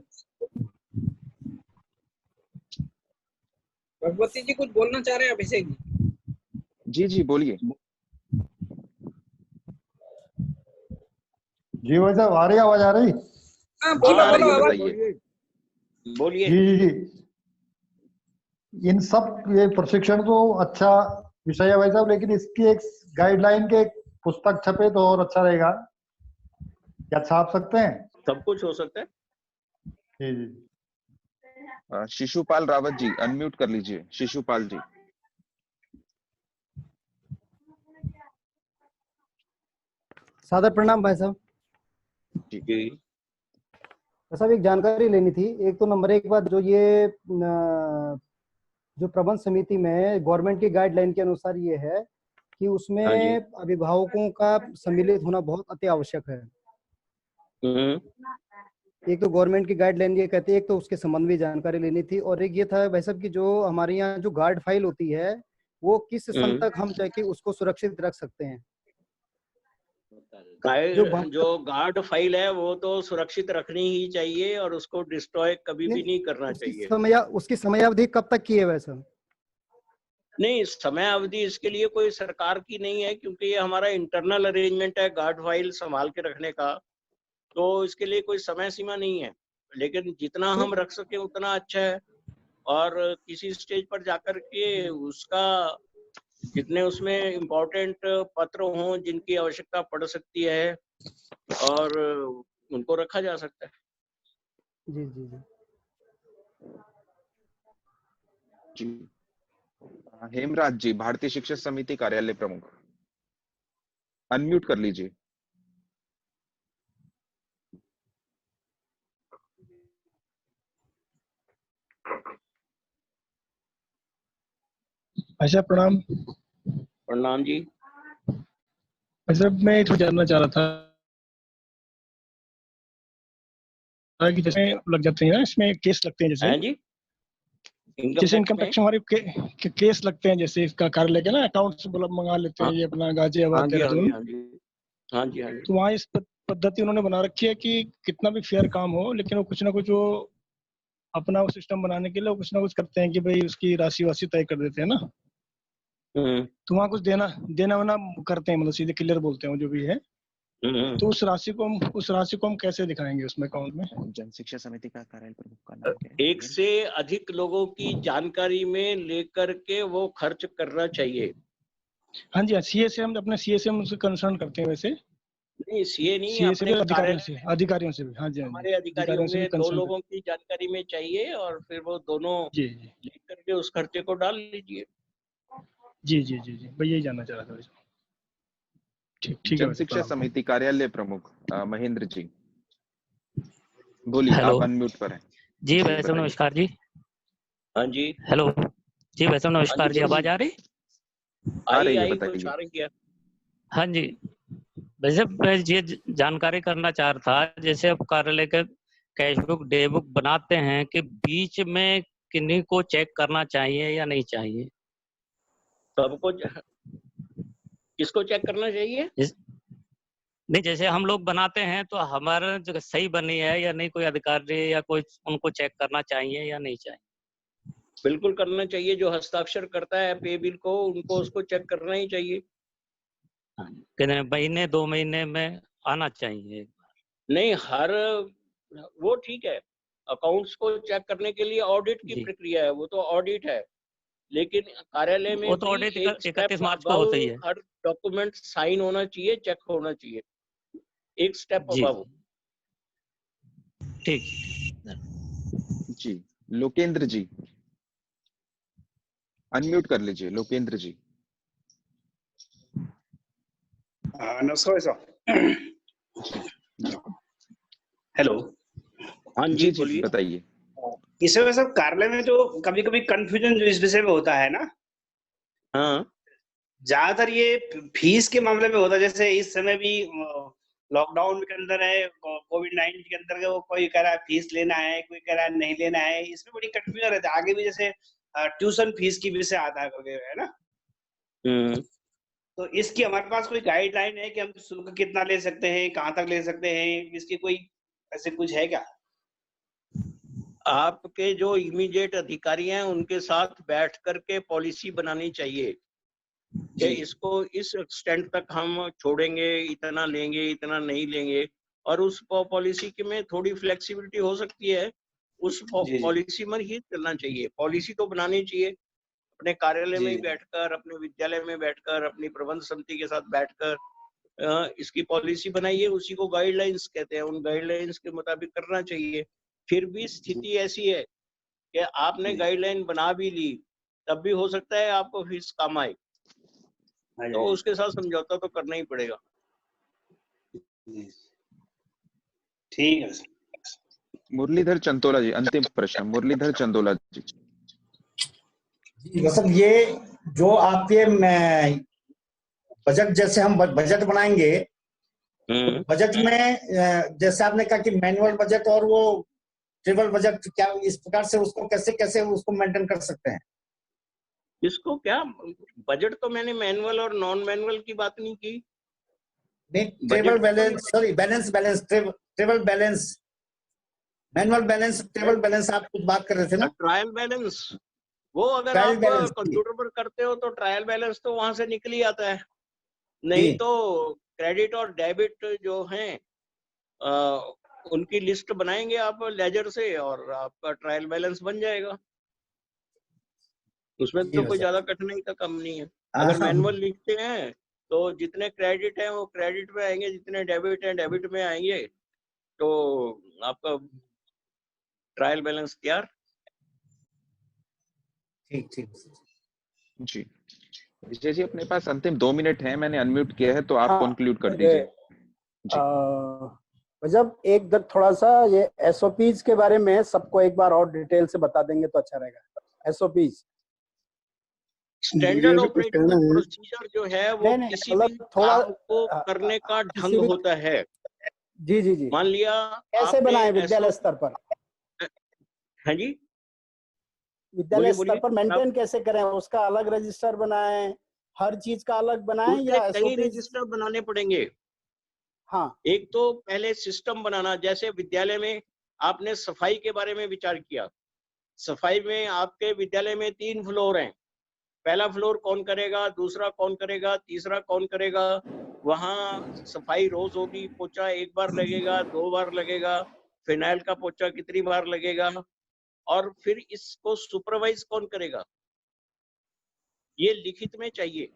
Speaker 10: भगवती जी कुछ बोलना चाह रहे हैं अभिषेक जी?
Speaker 3: जी जी बोलिए।
Speaker 1: जी भाई साहब आ रही आवाज आ रही?
Speaker 10: हाँ बोलो
Speaker 3: आ रही
Speaker 10: बोलो
Speaker 3: है,
Speaker 10: आवाज।
Speaker 3: बताइए।
Speaker 4: बोलिए।
Speaker 1: जी जी जी, इन सब ये प्रशिक्षण तो अच्छा विषय है भाई साहब, लेकिन इसकी एक गाइडलाइन के एक पुस्तक छपे तो और अच्छा रहेगा। क्या छाप सकते हैं?
Speaker 4: सब कुछ हो सकता है।
Speaker 1: जी जी।
Speaker 3: शिशुपाल रावत जी अनम्यूट कर लीजिए। शिशुपाल जी।
Speaker 11: सादर प्रणाम भाई साहब।
Speaker 3: जी।
Speaker 11: भाई साहब एक जानकारी लेनी थी। एक तो नंबर एक बात, जो ये जो प्रबंध समिति में गवर्नमेंट की गाइडलाइन के अनुसार ये है कि उसमें
Speaker 4: हाँ जी।
Speaker 11: अभिभावकों का सम्मिलित होना बहुत अति आवश्यक है। एक तो गवर्नमेंट की गाइडलाइन ये कहती है, एक तो उसके संबंध में जानकारी लेनी थी, और एक ये था भाई साहब कि जो हमारे यहाँ जो गार्ड फाइल होती है वो किस सन तक हम जाके उसको सुरक्षित रख सकते हैं?
Speaker 4: जो गार्ड फाइल है वो तो सुरक्षित रखनी ही चाहिए और उसको डिस्ट्रॉय कभी भी नहीं करना चाहिए।
Speaker 11: उसकी समयावधि कब तक की है वैसा?
Speaker 4: नहीं, समय अवधि इसके लिए कोई सरकार की नहीं है, क्योंकि ये हमारा इंटरनल अरेंजमेंट है गार्ड फाइल संभाल के रखने का। तो इसके लिए कोई समय सीमा नहीं है, लेकिन जितना हम रख सके उतना अच्छा है। और किसी स्टेज पर जाकर के उसका जितने उसमें इम्पोर्टेंट पत्र हों जिनकी आवश्यकता पड़ सकती है और उनको रखा जा सकता है।
Speaker 11: जी जी जी
Speaker 3: जी। हेमराज जी भारतीय शिक्षक समिति कार्यालय प्रमुख अनम्यूट कर लीजिए।
Speaker 12: अच्छा प्रणाम।
Speaker 4: प्रणाम जी।
Speaker 12: अच्छा मैं तो जानना चाह रहा था कि जैसे लग जाते हैं ना, इसमें केस लगते हैं जैसे।
Speaker 4: हैं जी?
Speaker 12: जैसे इनकम टैक्स हमारे केस लगते हैं, जैसे इसका कार्यालय के ना अकाउंट से मंगा लेते हैं ये अपना गाजियाबाद देहरादून।
Speaker 4: हाँ जी।
Speaker 12: तो वहाँ इस पद्धति उन्होंने बना रखी है कि कितना भी फेयर काम हो, लेकिन वो कुछ ना कुछ वो अपना वो सिस्टम बनाने के लिए वो कुछ ना कुछ करते हैं कि भाई उसकी राशि वाशी तय कर देते हैं ना। तो वहाँ कुछ देना वना करते हैं, मतलब सीधे क्लियर बोलते हैं जो भी है। तो उस राशि को हम कैसे दिखाएंगे उसमें अकाउंट में?
Speaker 3: जन शिक्षा समिति का कार्यालय प्रमुख का नाम क्या है?
Speaker 4: एक से अधिक लोगों की जानकारी में लेकर के वो खर्च करना चाहिए।
Speaker 12: हाँ जी, सीए से हम अपने सीए से हम उससे कंसर्न करते हैं वैसे।
Speaker 4: नहीं, सीए नहीं,
Speaker 12: सीए से भी
Speaker 4: अधिकारियों
Speaker 12: से भी। हाँ जी,
Speaker 4: हमारे अधिकारियों में 2 लोगों की जानकारी में चाहिए और फिर वो दोनों लेकर के उस खर्चे को डाल लीजिए।
Speaker 12: जी मैं यही जानना चाह रहा था। ठीक है।
Speaker 3: जन शिक्षा समिति कार्यालय प्रमुख महेंद्र जी बोलिए। आप अनम्यूट पर हैं।
Speaker 5: जी भाई साहब नमस्कार जी।
Speaker 4: हाँ जी।
Speaker 5: हेलो जी भाई साहब नमस्कार जी। आवाज आ रही?
Speaker 3: आ रही है,
Speaker 4: बताइए।
Speaker 5: हाँ जी भाई साहब, मैं ये जानकारी करना चाह रहा था, जैसे अब कार्यालय के कैश बुक डे बुक बनाते हैं कि बीच में किन्हीं को चेक करना चाहिए या नहीं चाहिए?
Speaker 4: सबको किसको चेक करना चाहिए?
Speaker 5: नहीं, जैसे हम लोग बनाते हैं तो हमारा जो सही बनी है या नहीं, कोई अधिकारी या कोई उनको चेक करना चाहिए या नहीं चाहिए?
Speaker 4: बिल्कुल करना चाहिए। जो हस्ताक्षर करता है पे बिल को, उनको उसको चेक करना ही चाहिए।
Speaker 5: कितने महीने 2 महीने में आना चाहिए?
Speaker 4: नहीं, हर वो ठीक है, अकाउंट्स को चेक करने के लिए ऑडिट की प्रक्रिया है, वो तो ऑडिट है। लेकिन कार्यालय में
Speaker 5: वो तो
Speaker 4: भी
Speaker 5: ऑडिट
Speaker 4: एक स्टेप
Speaker 5: 31 मार्च को
Speaker 4: अबव
Speaker 5: होती है।
Speaker 4: हर डॉक्यूमेंट साइन होना चाहिए, चेक होना चाहिए, एक स्टेप
Speaker 5: जी
Speaker 4: अबव।
Speaker 5: ठीक
Speaker 3: जी। लोकेंद्र जी, अनम्यूट कर लीजिए लोकेंद्र जी।
Speaker 13: नमस्कार साहब। हेलो।
Speaker 4: हाँ
Speaker 3: जी जी बताइए।
Speaker 13: इस वजह से कार्यालय में जो कभी कभी कंफ्यूजन जो इस विषय में होता है ना,
Speaker 4: हाँ,
Speaker 13: ज्यादातर ये फीस के मामले में होता है। जैसे इस समय भी लॉकडाउन के अंदर है, कोविड-19 के अंदर वो कोई कह रहा है फीस लेना है, कोई कह रहा है नहीं लेना है। इसमें बड़ी कंफ्यूजन रहता है। आगे भी जैसे ट्यूशन फीस की विषय आता है वगैरह, है ना। तो इसकी हमारे पास कोई गाइडलाइन है कि हम शुल्क कितना ले सकते हैं, कहाँ तक ले सकते हैं? इसकी कोई ऐसे कुछ है क्या?
Speaker 4: आपके जो इमीडिएट अधिकारी हैं उनके साथ बैठ करके पॉलिसी बनानी चाहिए कि इसको इस एक्सटेंट तक हम छोड़ेंगे, इतना लेंगे, इतना नहीं लेंगे। और उस पॉलिसी के में थोड़ी फ्लेक्सिबिलिटी हो सकती है, उस पॉलिसी में ही चलना चाहिए। पॉलिसी तो बनानी चाहिए, अपने कार्यालय में ही बैठकर, अपने विद्यालय में बैठकर, अपनी प्रबंध समिति के साथ बैठकर इसकी पॉलिसी बनाइए। उसी को गाइडलाइंस कहते हैं। उन गाइडलाइंस के मुताबिक करना चाहिए। फिर भी स्थिति ऐसी है कि आपने गाइडलाइन बना भी ली, तब भी हो सकता है आपको फीस कम आए, तो उसके साथ समझौता तो करना ही पड़ेगा।
Speaker 13: ठीक है।
Speaker 3: मुरलीधर चंदोला जी, अंतिम प्रश्न मुरलीधर चंदोला जी।
Speaker 14: मतलब ये जो आपके बजट, जैसे हम बजट बनाएंगे, बजट में जैसे आपने कहा कि मैनुअल बजट और वो ट्रेवल बजट, क्या इस प्रकार से उसको कैसे उसको मेंटेन कर सकते हैं?
Speaker 4: इसको क्या बजट, तो मैंने मैनुअल और नॉन मैनुअल की बात नहीं की।
Speaker 14: नहीं, travel balance, sorry balance travel balance, manual balance, travel balance आप कुछ बात कर रहे थे ना?
Speaker 4: ट्रायल बैलेंस, वो अगर आप कंप्यूटर पर करते हो तो ट्रायल बैलेंस तो वहां से निकल ही आता है। नहीं तो क्रेडिट और डेबिट जो हैं उनकी लिस्ट बनाएंगे आप लेजर से और आपका ट्रायल बैलेंस बन जाएगा। उसमें तो कोई ज्यादा कठिनाई का काम नहीं है। अगर मैनुअल लिखते हैं तो जितने क्रेडिट हैं वो क्रेडिट में आएंगे, जितने डेबिट हैं डेबिट में आएंगे, तो आपका ट्रायल बैलेंस तैयार।
Speaker 14: ठीक
Speaker 3: जी। विजय जी, अपने पास अंतिम 2 मिनट हैं, मैंने अनम्यूट किया है तो आप कंक्लूड कर दीजिए।
Speaker 2: जब एक थोड़ा सा ये एसओपीज के बारे में सबको एक बार और डिटेल से बता देंगे तो अच्छा रहेगा। एसओपीज,
Speaker 4: स्टैंडर्ड ऑपरेटिंग प्रोसीजर जो है वो किसी भी काम को करने का ढंग होता है।
Speaker 2: जी जी जी।
Speaker 4: मान लिया
Speaker 2: कैसे बनाए विद्यालय स्तर पर?
Speaker 4: हाँ जी,
Speaker 2: विद्यालय स्तर पर मेंटेन कैसे करें? उसका अलग रजिस्टर बनाएं, हर चीज का अलग बनाएं या
Speaker 4: कई रजिस्टर बनाने पड़ेंगे?
Speaker 2: हाँ,
Speaker 4: एक तो पहले सिस्टम बनाना। जैसे विद्यालय में आपने सफाई के बारे में विचार किया, सफाई में आपके विद्यालय में 3 फ्लोर हैं। पहला फ्लोर कौन करेगा, दूसरा कौन करेगा, तीसरा कौन करेगा? वहां सफाई रोज होगी, पोछा 1 बार लगेगा, 2 बार लगेगा, फिनाइल का पोछा कितनी बार लगेगा, और फिर इसको सुपरवाइज कौन करेगा? ये लिखित में चाहिए,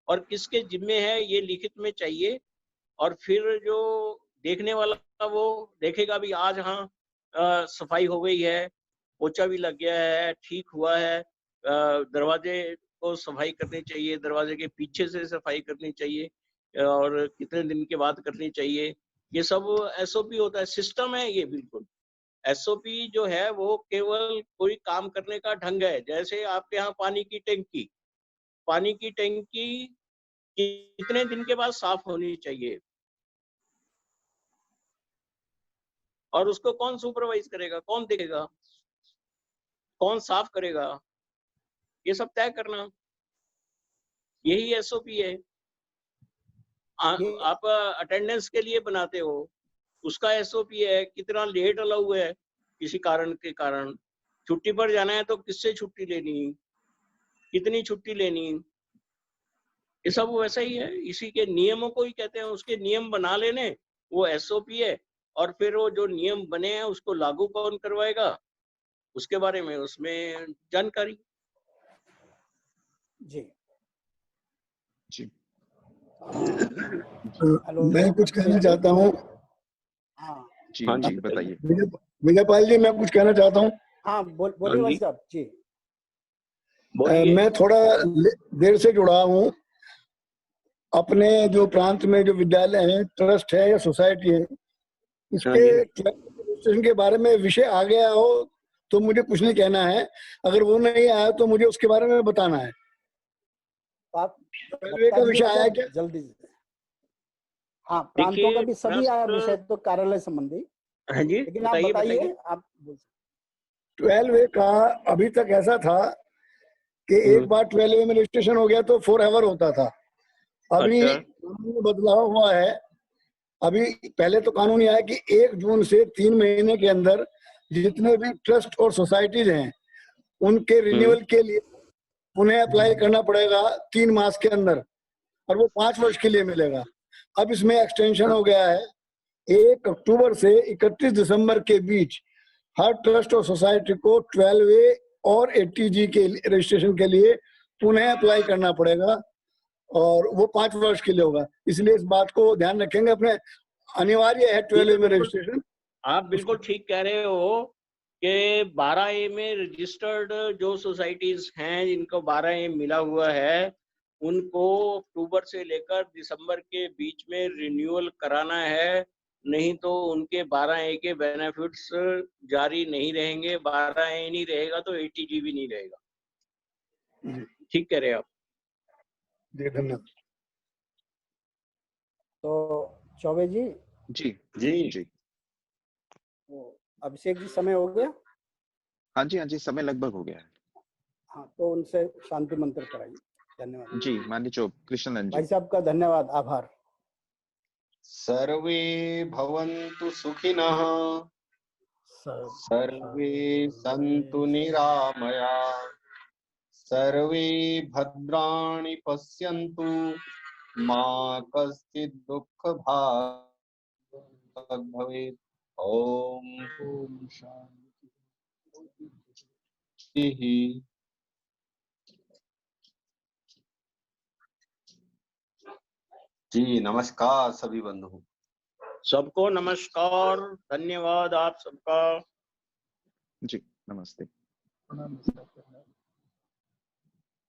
Speaker 4: और किसके जिम्मे है ये लिखित में चाहिए। और फिर जो देखने वाला वो देखेगा भी आज हाँ सफाई हो गई है, पोछा भी लग गया है, ठीक हुआ है, दरवाजे को सफाई करनी चाहिए, दरवाजे के पीछे से सफाई करनी चाहिए, और कितने दिन के बाद करनी चाहिए। ये सब एसओपी होता है, सिस्टम है ये। बिल्कुल एसओपी जो है वो केवल कोई काम करने का ढंग है। जैसे आपके यहाँ पानी की टंकी कितने दिन के बाद साफ होनी चाहिए, और उसको कौन सुपरवाइज करेगा, कौन देखेगा? कौन साफ करेगा, ये सब तय करना, यही एसओपी है। आप अटेंडेंस के लिए बनाते हो, उसका एसओपी है। कितना लेट अलाउ है किसी कारण के कारण, छुट्टी पर जाना है तो किससे छुट्टी लेनी, कितनी छुट्टी लेनी, ये सब वैसा ही है। इसी के नियमों को ही कहते हैं, उसके नियम बना लेने, वो एसओपी है। और फिर वो जो नियम बने हैं उसको लागू कौन करवाएगा, उसके बारे में उसमें जानकारी।
Speaker 2: जी
Speaker 3: जी
Speaker 15: मैं कुछ कहना चाहता हूँ।
Speaker 2: हाँ
Speaker 3: जी जी बताइए।
Speaker 15: विजय पाल जी, मैं कुछ कहना चाहता हूँ।
Speaker 2: हाँ बोलिए भाई साहब जी।
Speaker 15: मैं थोड़ा देर से जुड़ा हूँ। अपने जो प्रांत में जो विद्यालय है, ट्रस्ट है या सोसाइटी है, इसके रजिस्ट्रेशन के बारे में विषय आ गया हो तो मुझे कुछ नहीं कहना है, अगर वो नहीं आया तो मुझे उसके बारे में बताना है।
Speaker 2: आप
Speaker 15: का विषय आया क्या?
Speaker 2: जल्दी। हाँ, प्रांतों का भी सभी आया विषय तो कार्यालय संबंधी।
Speaker 4: हाँ जी,
Speaker 2: लेकिन आप बताइए। आप
Speaker 15: 12A का अभी तक ऐसा था कि एक बार 12A में रजिस्ट्रेशन हो गया तो 4 आवर होता था। अभी कानून में बदलाव हुआ है। अभी पहले तो कानून यह है कि 1 जून से 3 महीने के अंदर जितने भी ट्रस्ट और सोसाइटीज हैं उनके रिन्यूअल के लिए उन्हें अप्लाई करना पड़ेगा 3 मास के अंदर, और वो 5 वर्ष के लिए मिलेगा। अब इसमें एक्सटेंशन हो गया है, 1 अक्टूबर से 31 दिसंबर के बीच हर ट्रस्ट और सोसाइटी को 12A और 80G के रजिस्ट्रेशन के लिए पुनः अप्लाई करना पड़ेगा, और वो 5 वर्ष के लिए होगा। इसलिए इस बात को ध्यान रखेंगे, अपने अनिवार्य है 12A में रजिस्ट्रेशन।
Speaker 4: आप बिल्कुल ठीक कह रहे हो कि 12A में रजिस्टर्ड जो सोसाइटीज हैं जिनको 12A मिला हुआ है, उनको अक्टूबर से लेकर दिसंबर के बीच में रिन्यूअल कराना है, नहीं तो उनके 12A के बेनिफिट्स जारी नहीं रहेंगे। 12A नहीं रहेगा तो 80G भी नहीं रहेगा। ठीक कह रहे हैं आप।
Speaker 15: जी धन्यवाद।
Speaker 2: तो चौबे जी।
Speaker 3: जी
Speaker 4: जी
Speaker 3: जी
Speaker 2: अभिषेक जी, समय हो गया?
Speaker 3: हाँ जी, हाँ जी, समय लगभग हो गया है।
Speaker 2: हाँ, तो उनसे शांति मंत्र कराइए। धन्यवाद
Speaker 3: जी माननीय चौब कृष्णनंदन जी।
Speaker 2: भाई साहब का धन्यवाद, आभार।
Speaker 6: सर्वे भवन्तु सुखिनः, सर्वे सन्तु निरामया, सर्वे भद्राणि पश्यन्तु, मा कश्चित् दुःखभाग् भवेत्। ओम शांति। जी नमस्कार सभी बंधुओं।
Speaker 4: सबको नमस्कार, धन्यवाद आप सबका।
Speaker 3: जी नमस्ते।